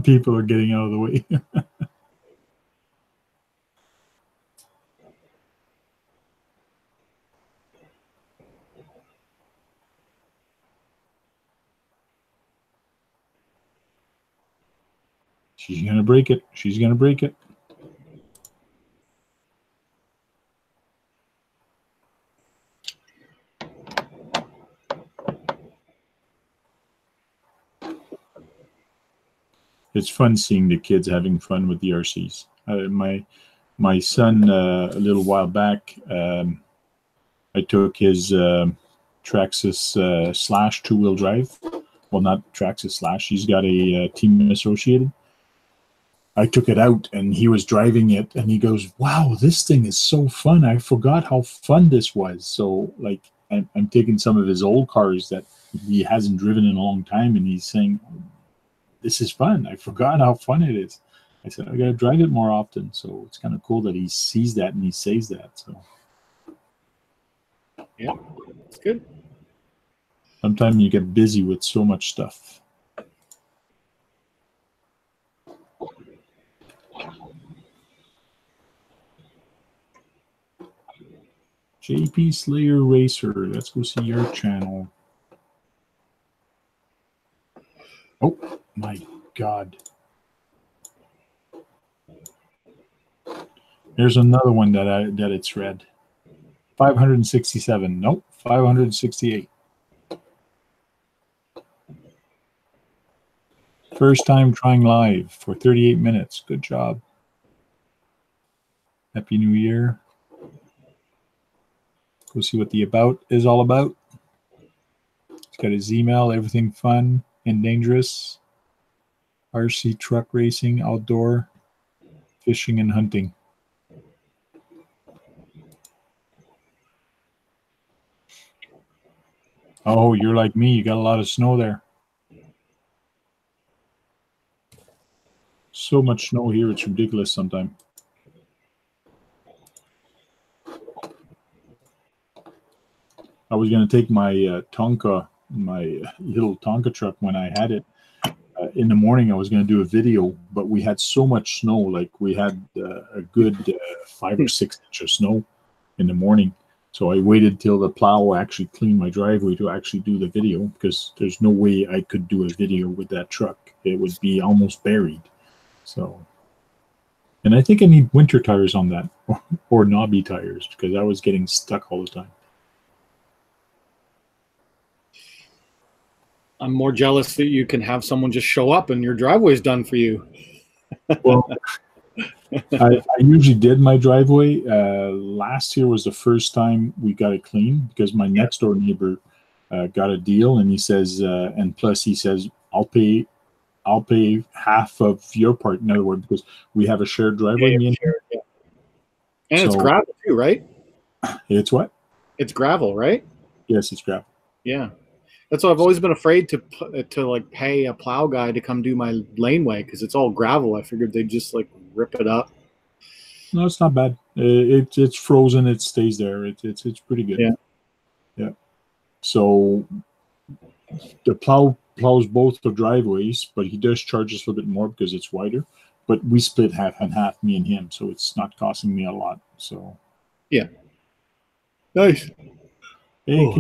People are getting out of the way. She's going to break it. She's going to break it. It's fun seeing the kids having fun with the RCs. My son, a little while back, I took his Traxxas Slash two-wheel drive. Well, not Traxxas Slash. He's got a Team Associated. I took it out, and he was driving it, and he goes, "Wow, this thing is so fun. I forgot how fun this was." So, like, I'm taking some of his old cars that he hasn't driven in a long time, and he's saying, "This is fun. I forgot how fun it is." I said, "I got to drive it more often." So it's kind of cool that he sees that and he says that. So yeah, it's good. Sometimes you get busy with so much stuff. JP Slayer Racer. Let's go see your channel. Oh my God. There's another one that it's red. 567. Nope. 568. First time trying live for 38 minutes. Good job. Happy New Year. Go see what the about is all about. He's got his email, everything fun and dangerous. RC truck racing, outdoor, fishing and hunting. Oh, you're like me. You got a lot of snow there. So much snow here, it's ridiculous sometimes. I was going to take my Tonka, my little Tonka truck when I had it. In the morning, I was going to do a video, but we had so much snow. Like we had a good 5 or 6 inches of snow in the morning. So I waited till the plow actually cleaned my driveway to actually do the video, because there's no way I could do a video with that truck. It would be almost buried. So, and I think I need winter tires on that, or knobby tires, because I was getting stuck all the time. I'm more jealous that you can have someone just show up and your driveway's done for you. Well, I usually did my driveway. Last year was the first time we got it clean, because my next door neighbor got a deal, and he says, and plus he says, I'll pay half of your part. In other words, because we have a shared driveway. Yeah, yeah. And so, it's gravel too, right? It's what? It's gravel, right? Yes, it's gravel. Yeah. That's why I've always been afraid to like pay a plow guy to come do my laneway, because it's all gravel. I figured they'd just like rip it up. No, it's not bad. It's frozen. It stays there. It's pretty good. Yeah. Yeah. So the plow plows both the driveways, but he does charge us a little bit more because it's wider. But we split half and half, me and him, so it's not costing me a lot. So yeah, nice. Hey,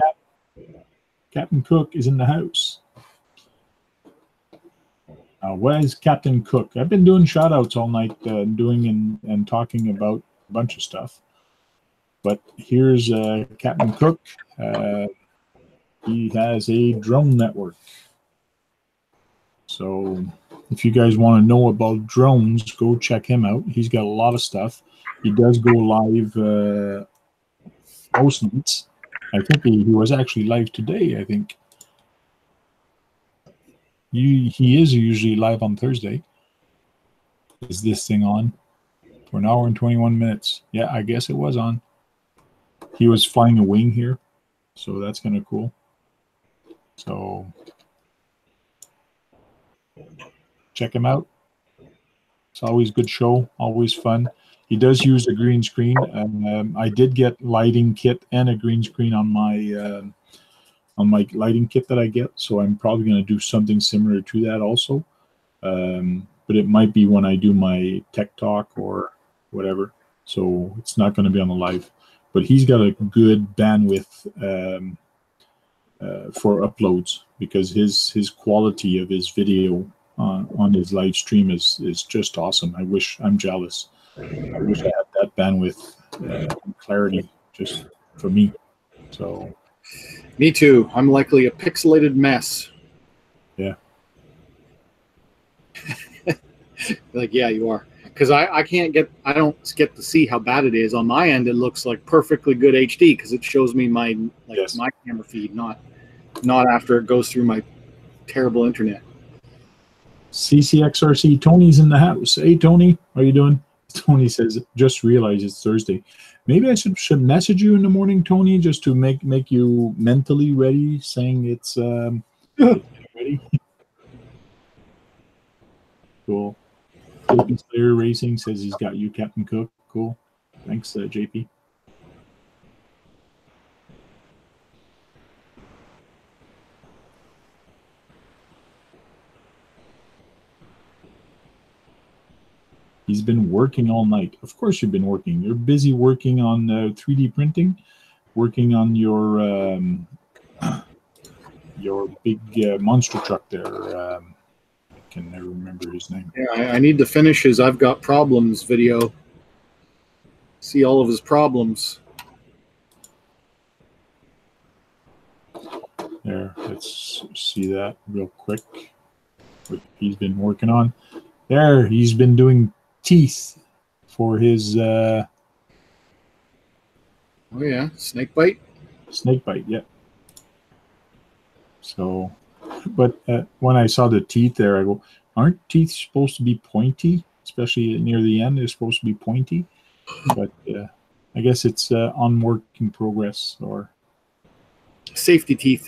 Captain Cook is in the house. Where's Captain Cook? I've been doing shout outs all night, doing and talking about a bunch of stuff. But here's Captain Cook. He has a drone network. So if you guys want to know about drones, go check him out. He's got a lot of stuff. He does go live most nights. I think he was actually live today, I think. He is usually live on Thursday. Is this thing on? For an hour and 21 minutes. Yeah, I guess it was on. He was flying a wing here, so that's kind of cool. So check him out. It's always a good show, always fun. He does use a green screen, and I did get lighting kit and a green screen on my lighting kit that I get. So I'm probably going to do something similar to that also. But it might be when I do my tech talk or whatever. So it's not going to be on the live. But he's got a good bandwidth for uploads, because his quality of his video on his live stream is just awesome. I'm jealous. I wish I had that bandwidth and clarity just for me. So me too. I'm likely a pixelated mess. Yeah. Like, yeah, you are. Because I don't get to see how bad it is. On my end, it looks like perfectly good HD because it shows me my my camera feed, not after it goes through my terrible internet. CCXRC, Tony's in the house. Hey, Tony, how are you doing? Tony says, just realized it's Thursday. Maybe I should message you in the morning, Tony, just to make you mentally ready, saying it's ready. Cool. JP Slayer Racing says he's got you, Captain Cook. Cool. Thanks, JP. He's been working all night. Of course you've been working. You're busy working on 3D printing, working on your big monster truck there. I can never remember his name. Yeah, I need to finish his I've Got Problems video. See all of his problems. There, let's see that real quick. What he's been working on. There, he's been doing teeth for his oh yeah, snake bite. Yeah. So, but when I saw the teeth there, I go, aren't teeth supposed to be pointy? Especially near the end, they're supposed to be pointy. But I guess it's on work in progress, or safety teeth.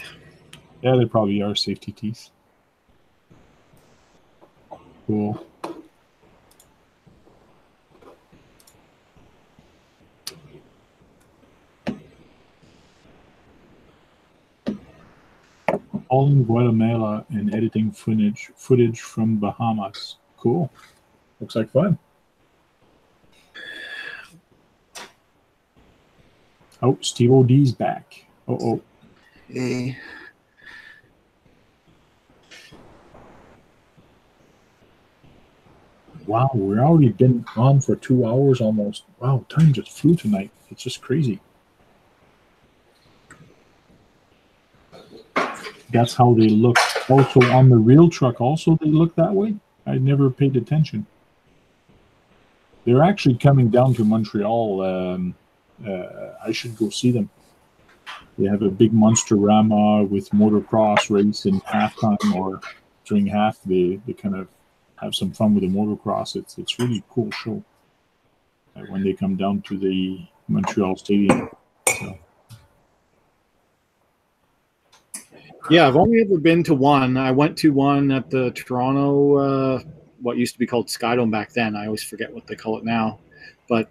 Yeah, they probably are safety teeth. Cool. All in Guatemala and editing footage from Bahamas. Cool. Looks like fun. Oh, Steve OD's back. Oh. Hey. Wow, we're already been on for 2 hours almost. Wow, time just flew tonight. It's just crazy. That's how they look. Also on the real truck, also they look that way. I never paid attention. They're actually coming down to Montreal. I should go see them. They have a big Monsterama with motocross race in halftime, or during half. They kind of have some fun with the motocross. It's really cool show when they come down to the Montreal Stadium. So. Yeah, I've only ever been to one. I went to one at the Toronto, what used to be called Skydome back then. I always forget what they call it now. But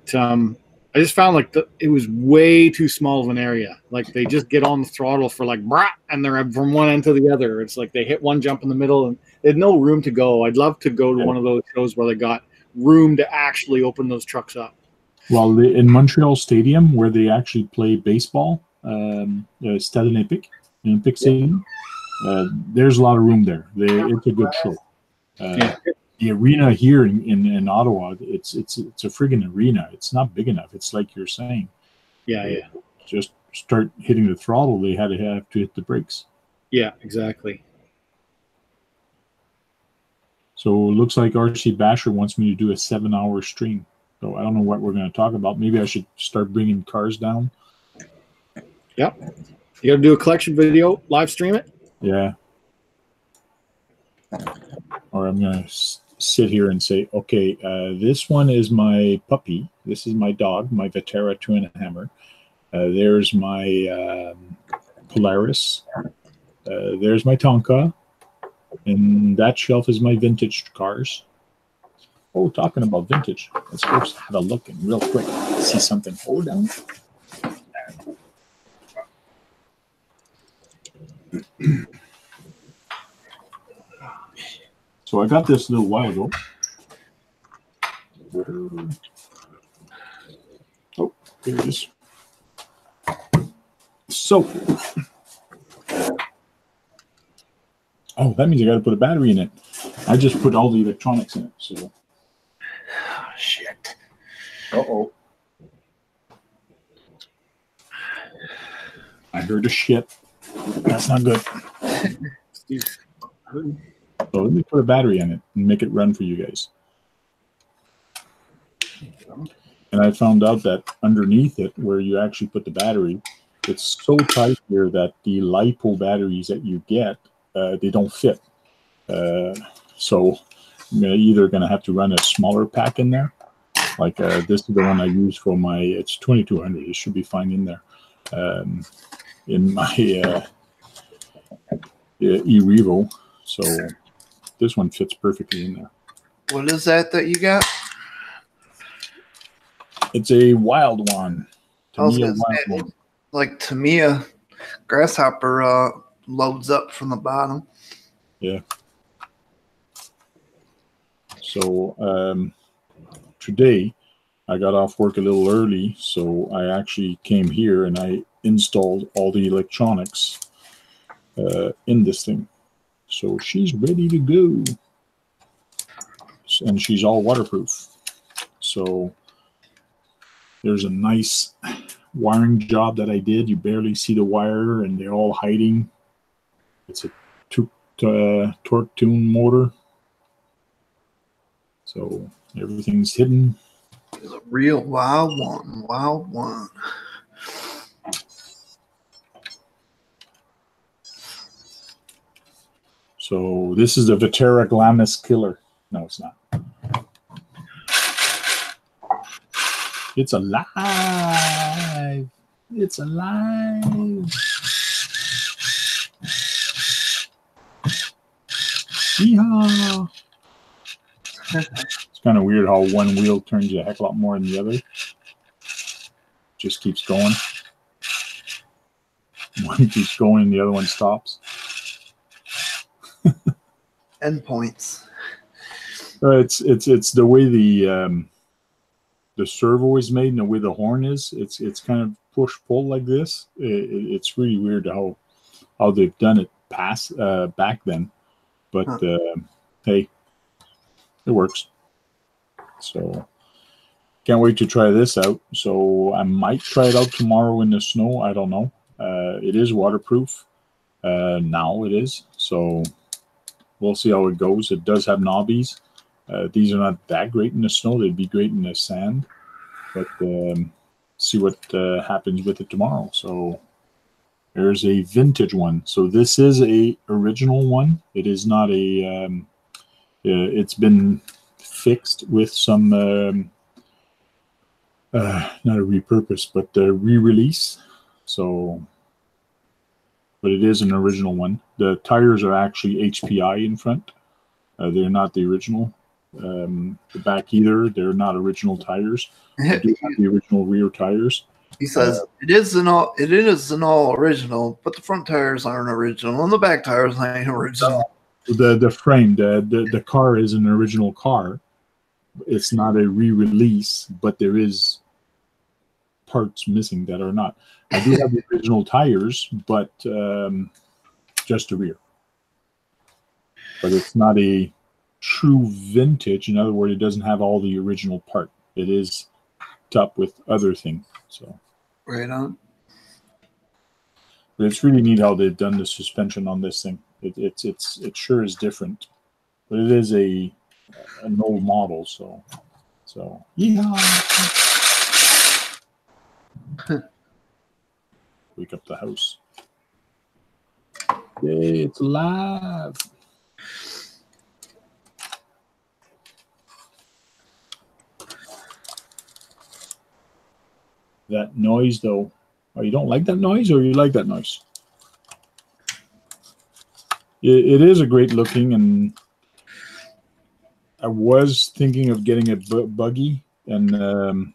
I just found like it was way too small of an area. Like they just get on the throttle for like brah, and they're from one end to the other. It's like they hit one jump in the middle and they had no room to go. I'd love to go to one of those shows where they got room to actually open those trucks up. Well, in Montreal Stadium, where they actually play baseball, Stade Olympique, Olympic Stadium, there's a lot of room there. It's a good show. The arena here in Ottawa, it's a friggin' arena. It's not big enough. It's like you're saying. Yeah. Just start hitting the throttle, they have to hit the brakes. Yeah, exactly. So it looks like RC Basher wants me to do a 7-hour stream. So I don't know what we're going to talk about. Maybe I should start bringing cars down. Yep. You got to do a collection video, live stream it? Yeah. Or I'm going to sit here and say, okay, this one is my puppy. This is my dog, my Vetera 2.5 there's my Polaris. There's my Tonka. And that shelf is my vintage cars. Oh, talking about vintage. Let's go have a look and real quick see something. Hold down. So I got this a little while ago. Oh, there it is. So, oh, that means I got to put a battery in it. I just put all the electronics in it. So, Oh, shit. uh-oh. I heard a shit. That's not good. So let me put a battery in it and make it run for you guys. And I found out that underneath it, where you actually put the battery, it's so tight here that the LiPo batteries that you get, they don't fit. So I'm either going to have to run a smaller pack in there. Like this is the one I use for my, it's 2200. It should be fine in there. In my E-Revo. So this one fits perfectly in there. What is that you got? It's a wild one. I was Tamiya gonna wild say, one. like Tamiya Grasshopper loads up from the bottom. Yeah. So today I got off work a little early, so I actually came here and I installed all the electronics in this thing. So she's ready to go. And she's all waterproof. So there's a nice wiring job that I did. You barely see the wire and they're all hiding. It's a torque tune motor. So everything's hidden. It's a real wild one. Wild one. So this is the Vetera Glamis Killer. No, it's not. It's alive. It's alive. Yeehaw. It's kind of weird how one wheel turns a heck of a lot more than the other. Just keeps going. One keeps going and the other one stops. Endpoints. It's the way the servo is made and the way the horn is. It's kind of push pull like this. It's really weird how they've done it back then, but hey, it works. So can't wait to try this out. So I might try it out tomorrow in the snow. I don't know. It is waterproof. Now it is. So we'll see how it goes. It does have knobbies. These are not that great in the snow. They'd be great in the sand. But see what happens with it tomorrow. So there's a vintage one. So this is a original one. It is not a. It's been fixed with some not a repurpose, but a re-release. So, but it is an original one. The tires are actually HPI in front. They're not the original. the back either. They're not original tires. They do have the original rear tires. He says it isn't all original, but the front tires aren't original and the back tires ain't original. The frame, the car is an original car. It's not a re-release, but there is parts missing that are not. I do have the original tires, but just the rear. But it's not a true vintage. In other words, it doesn't have all the original part. It is up with other things. So right on. But it's really neat how they've done the suspension on this thing. It sure is different, but it is an old model. So yeah. Wake up the house. Yay, it's alive. That noise, though. Oh, you don't like that noise, or you like that noise? It is a great looking, and I was thinking of getting a buggy, and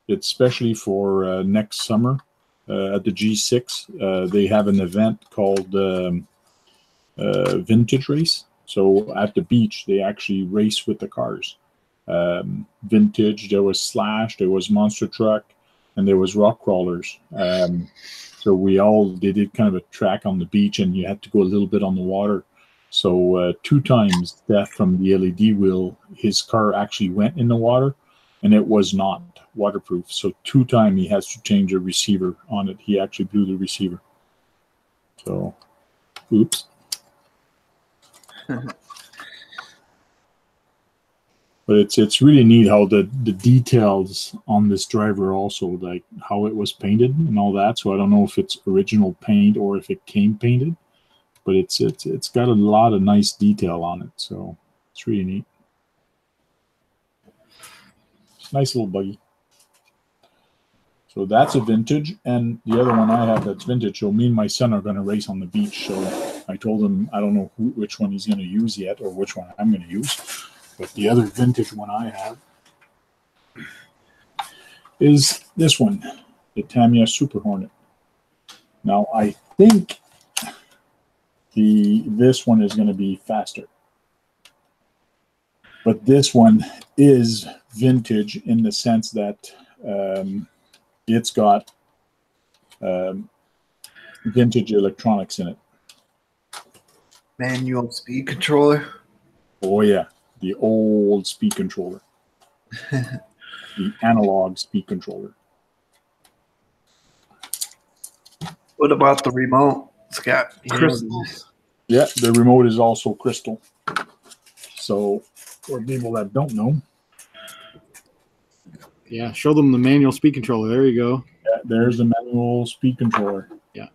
it's especially for next summer at the G6. They have an event called Vintage Race. So at the beach, they actually race with the cars. Vintage, there was Slash, there was Monster Truck, and there was rock crawlers. So they did kind of a track on the beach, and you had to go a little bit on the water. So 2 times Death from the LED wheel, his car actually went in the water, and it was not waterproof. So 2 times he has to change a receiver on it. He actually blew the receiver. So, oops. But it's really neat how the details on this driver also, like how it was painted and all that. So I don't know if it's original paint or if it came painted, but it's got a lot of nice detail on it. So it's really neat. It's a nice little buggy. So that's a vintage, and the other one I have that's vintage. So me and my son are going to race on the beach. So I told him I don't know which one he's going to use yet, or which one I'm going to use. But the other vintage one I have is this one, the Tamiya Super Hornet. Now I think this one is going to be faster, but this one is vintage in the sense that it's got vintage electronics in it. Manual speed controller. Oh yeah. The old speed controller. The analog speed controller. What about the remote? It's got crystals. Yeah, the remote is also crystal. So, for people that don't know. Yeah, show them the manual speed controller. There you go. Yeah, there's the manual speed controller. Yeah.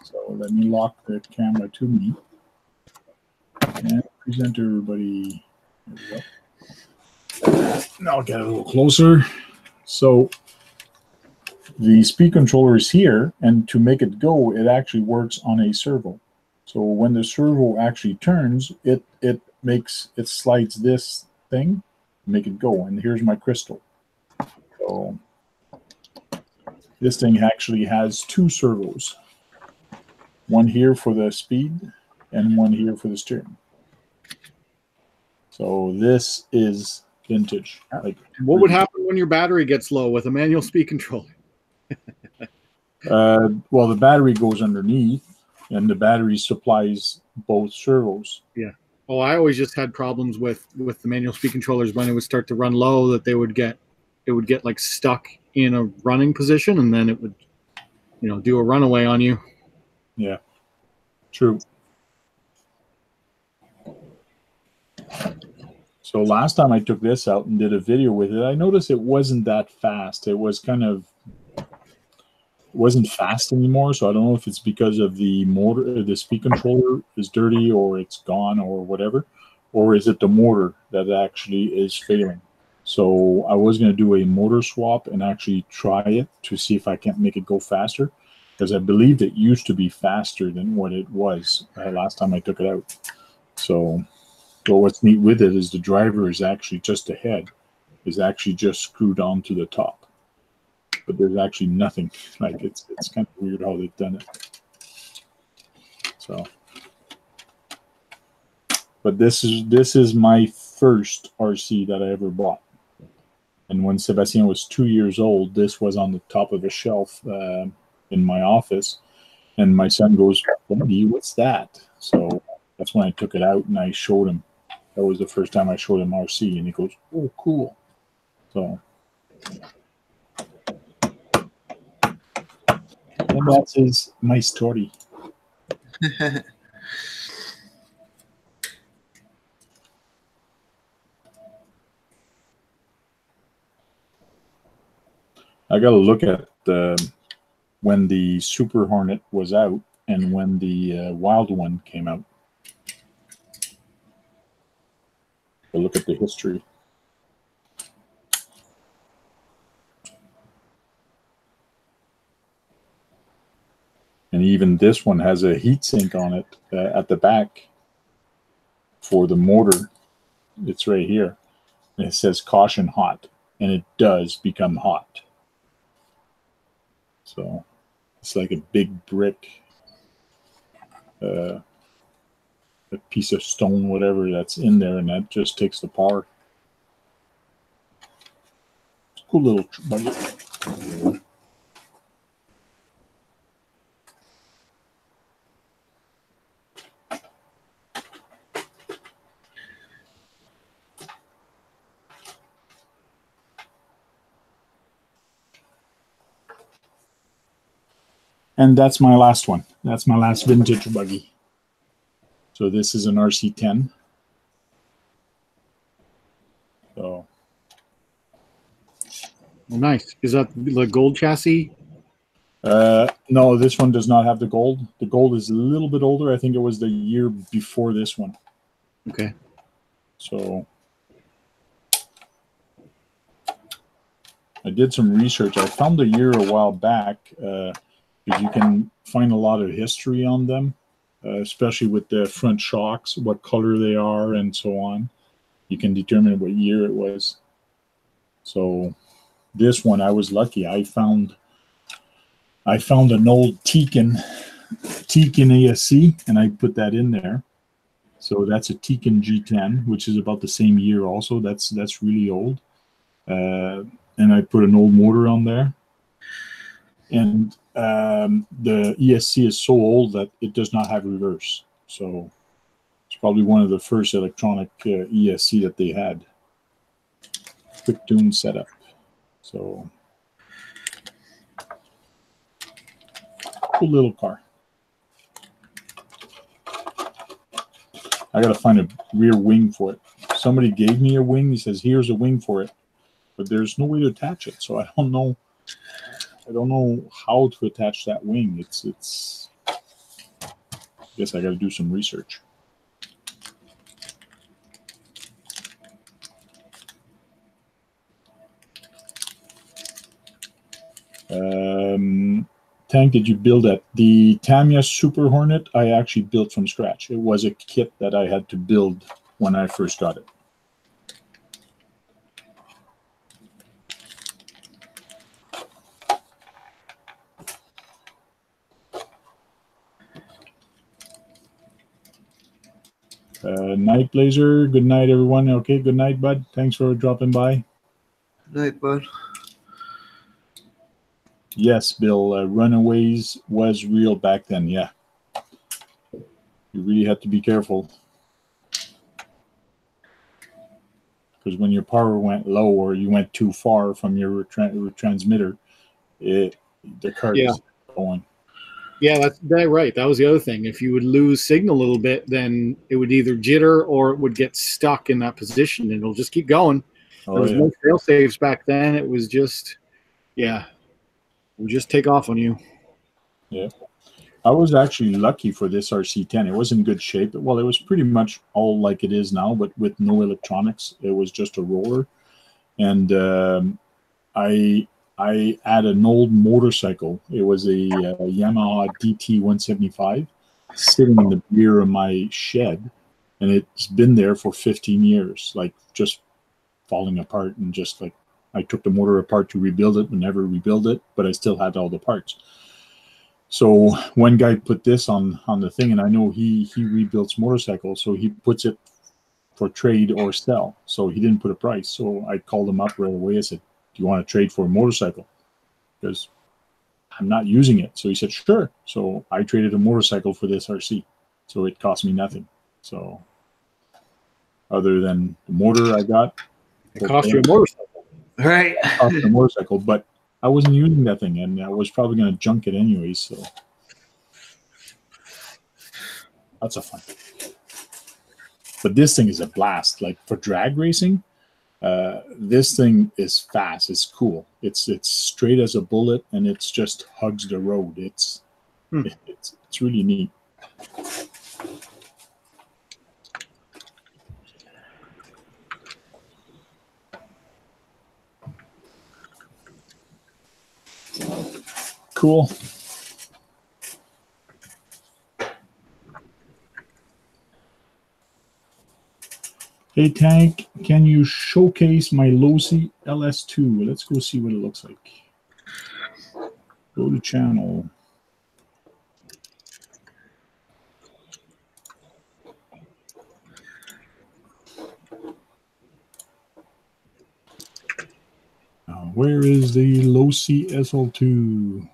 So, let me lock the camera to me. And present everybody. There we go. Now I'll get a little closer. So the speed controller is here, and to make it go, it actually works on a servo. So when the servo actually turns, it slides this thing, make it go. And here's my crystal. So this thing actually has 2 servos. One here for the speed, and one here for the steering. So this is vintage. Like, what would happen when your battery gets low with a manual speed controller? Well, the battery goes underneath, and the battery supplies both servos. Yeah. Oh, I always just had problems with the manual speed controllers when it would start to run low, that it would get like stuck in a running position, and then it would, do a runaway on you. Yeah. True. So last time I took this out and did a video with it, I noticed it wasn't that fast. It was wasn't fast anymore. So I don't know if it's because of the motor, the speed controller is dirty, or it's gone, or whatever, or is it the motor that actually is failing? So I was going to do a motor swap and actually try it to see if I can't make it go faster, because I believed it used to be faster than what it was last time I took it out. So But what's neat with it is the driver is actually just ahead, is actually just screwed onto the top. But there's actually nothing. Like it's kind of weird how they've done it. So, but this is my first RC that I ever bought. And when Sebastian was 2 years old, this was on the top of a shelf in my office. And my son goes, "Daddy, what's that?" So that's when I took it out and I showed him. That was the first time I showed him RC, and he goes, "Oh, cool." So, and that's my story. I got to look at when the Super Hornet was out and when the Wild one came out. To look at the history. And even this one has a heat sink on it at the back for the motor. It's right here. And it says "caution hot," and it does become hot. So it's like a big brick, a piece of stone, whatever that's in there, and that just takes the power. It's a cool little buggy. And that's my last one. That's my last vintage buggy. So this is an RC10. So. Oh, nice. Is that the gold chassis? No, this one does not have the gold. The gold is a little bit older. I think it was the year before this one. Okay. So I did some research. I found the year a while back because you can find a lot of history on them, especially with the front shocks, what color they are, and so on. You can determine what year it was. So this one, I was lucky. I found an old Tekin ASC, and I put that in there. So that's a Tekin G10, which is about the same year also. That's really old. And I put an old motor on there. And the ESC is so old that it does not have reverse. So it's probably one of the first electronic ESC that they had. Quick tune setup. So cool little car. I gotta find a rear wing for it. Somebody gave me a wing. He says, "Here's a wing for it," but there's no way to attach it. So I don't know how to attach that wing. It's. I guess I gotta do some research. Tank, did you build that? The Tamiya Super Hornet, I actually built from scratch. It was a kit that I had to build when I first got it. Night Blazer, good night, everyone. Okay, good night, bud. Thanks for dropping by. Good night, bud. Yes, Bill, Runaways was real back then, yeah. You really had to be careful. Because when your power went low or you went too far from your transmitter, the car is going. Yeah, that's right. That was the other thing. If you would lose signal a little bit, then it would either jitter or it would get stuck in that position, and it'll just keep going. There was no fail safes back then. It was just, it would just take off on you. Yeah. I was actually lucky for this RC10. It was in good shape. Well, it was pretty much all like it is now, but with no electronics. It was just a roller. And I had an old motorcycle. It was a Yamaha DT 175 sitting in the rear of my shed. and it's been there for 15 years, like just falling apart, and just like I took the motor apart to rebuild it and never rebuild it, but I still had all the parts. So one guy put this on the thing, and I know he rebuilds motorcycles, so he puts it for trade or sell. So he didn't put a price. So I called him up right away. I said, "Do you want to trade for a motorcycle? Because I'm not using it." So he said, "Sure." So I traded a motorcycle for this RC. So it cost me nothing. So other than the motor I got, It cost you a motorcycle. Right. it cost me a motorcycle, but I wasn't using that thing, and I was probably going to junk it anyways. So that's a fun. But this thing is a blast. Like for drag racing, this thing is fast. It's cool. It's straight as a bullet, and it's just hugs the road. It's really neat. Cool. Hey Tank, can you showcase my Losi LS2? Let's go see what it looks like. Go to channel. Where is the Losi SL2?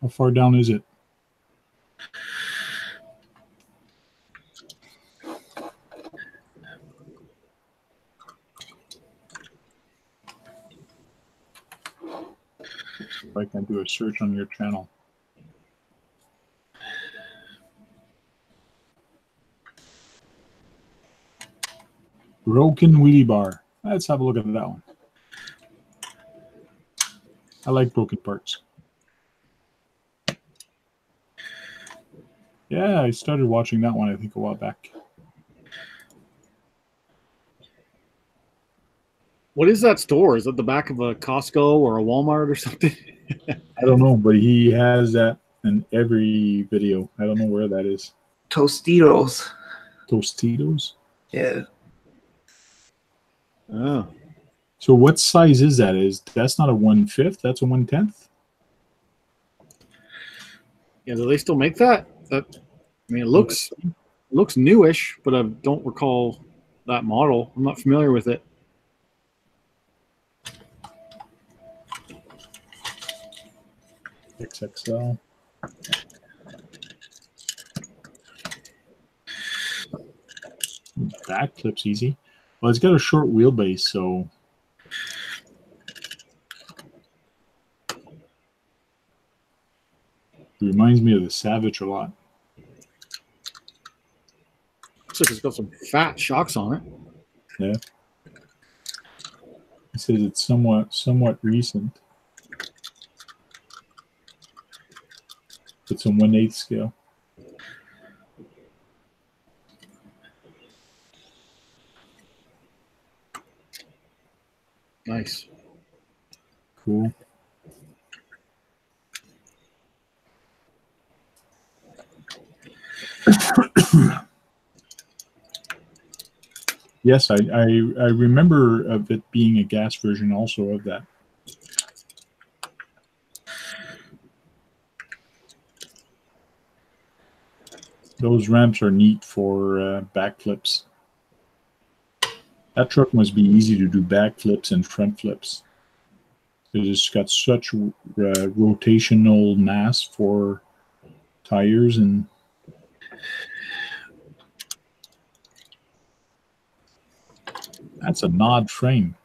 How far down is it? If I can do a search on your channel. Broken wheelie bar. Let's have a look at that one. I like broken parts. Yeah, I started watching that one, I think, a while back. What is that store? Is it the back of a Costco or a Walmart or something? I don't know, but he has that in every video. I don't know where that is. Tostitos. Tostitos? Yeah. Oh. So what size is that? That's not a 1/5, that's a 1/10? Yeah, do they still make that? I mean, it looks newish, but I don't recall that model. I'm not familiar with it. XXL. Back clip's easy. Well, it's got a short wheelbase, so it reminds me of the Savage a lot. Looks like it's got some fat shocks on it. Yeah. It says it's somewhat recent. It's a 1/8 scale. Nice. Cool. Yes, I remember of it being a gas version also of that. Those ramps are neat for backflips. That truck must be easy to do backflips and front flips. It's got such rotational mass for tires, and that's a Nod frame.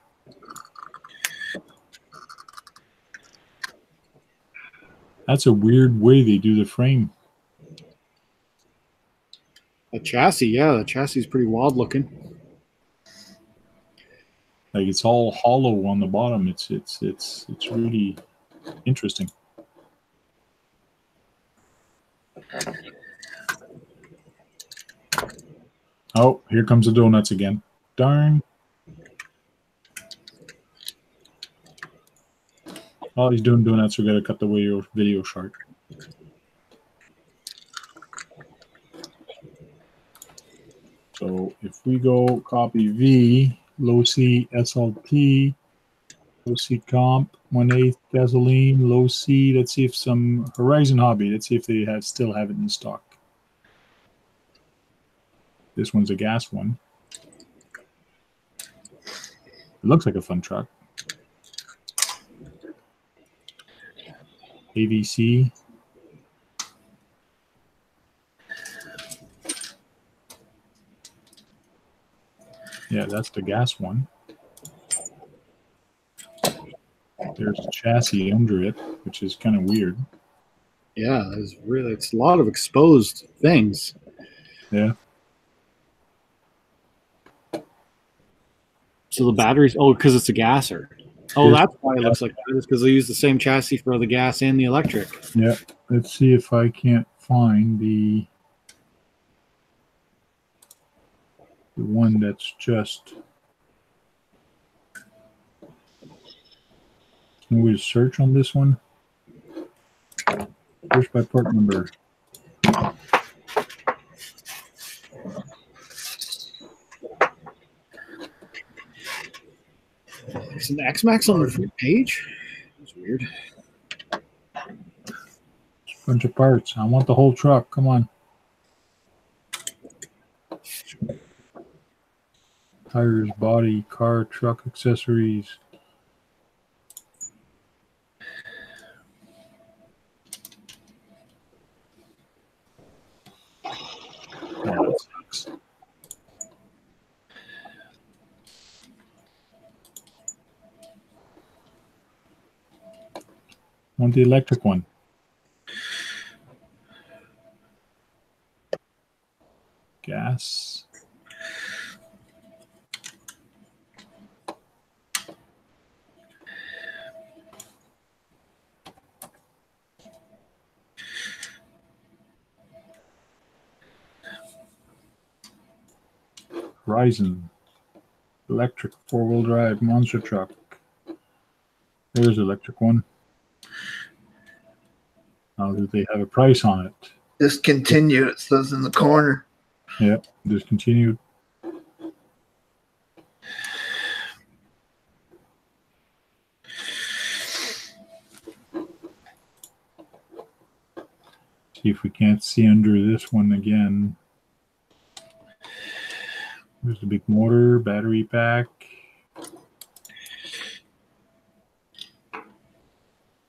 That's a weird way they do the frame. The chassis, yeah, the chassis is pretty wild looking. Like it's all hollow on the bottom. It's really interesting. Oh, here comes the donuts again. Darn. While he's doing donuts, we gotta cut the video short. So if we go copy V, low C SLT, low C comp, 1/8 gasoline, low C. Let's see if some Horizon Hobby. Let's see if they still have it in stock. This one's a gas one. It looks like a fun truck. AVC. Yeah, that's the gas one. There's a chassis under it, which is kind of weird. Yeah, it's a lot of exposed things. Yeah. So the batteries, because it's a gasser. Oh, that's why it looks like that. It's because they use the same chassis for the gas and the electric. Yeah. Let's see if I can't find the one that's just. Can we search on this one? Search by part number. There's an X-Max on the front page. That's weird. Bunch of parts. I want the whole truck. Come on. Tires, body, car, truck, accessories. Oh, that sucks. Want the electric one. Gas. Horizon. Electric 4-wheel drive monster truck. There's the electric one. Now, do they have a price on it? Discontinued, it says in the corner. Yep, discontinued. See if we can't see under this one again. There's the big motor, battery pack.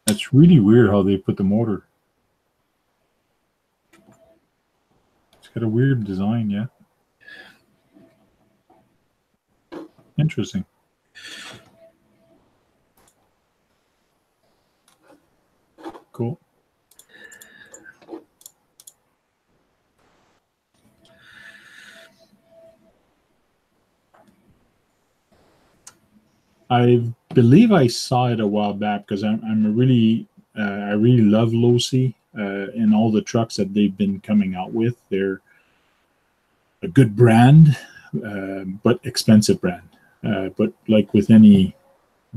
That's really weird how they put the motor. It's got a weird design, yeah. Interesting. Cool. I believe I saw it a while back because I really love Losi and all the trucks that they've been coming out with. They're a good brand, but expensive brand. But like with any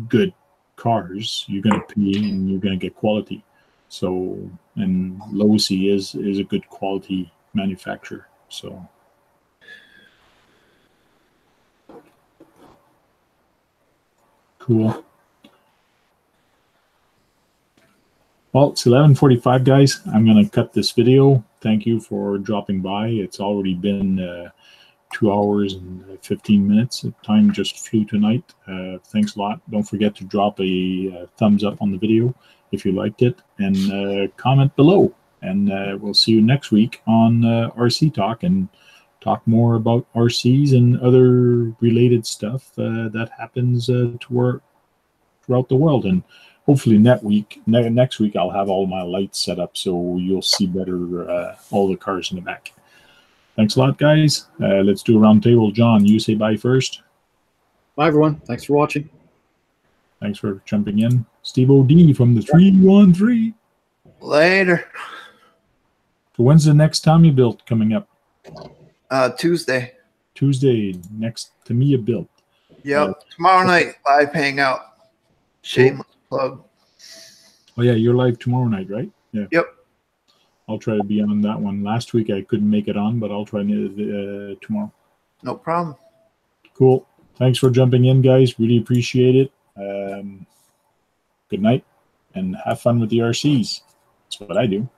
good cars, you're going to pay and you're going to get quality. So, and Losi is a good quality manufacturer. So. Cool. Well, it's 11:45, guys. I'm going to cut this video. Thank you for dropping by. It's already been 2 hours and 15 minutes. Time just flew tonight. Thanks a lot. Don't forget to drop a thumbs up on the video if you liked it, and comment below. And we'll see you next week on RC Talk, and talk more about RCs and other related stuff that happens throughout the world. And hopefully next week I'll have all my lights set up so you'll see better all the cars in the back. Thanks a lot, guys. Let's do a round table. John, you say bye first. Bye, everyone. Thanks for watching. Thanks for jumping in. Steve O.D. from the 313. Later. So when's the next Tommy build coming up? Tuesday. Tuesday, next Tamiya build. Yep. Tomorrow night, live hangout. Shameless plug. Oh yeah, you're live tomorrow night, right? Yeah. Yep. I'll try to be on that one. Last week I couldn't make it on, but I'll try tomorrow. No problem. Cool. Thanks for jumping in, guys. Really appreciate it. Good night and have fun with the RCs. That's what I do.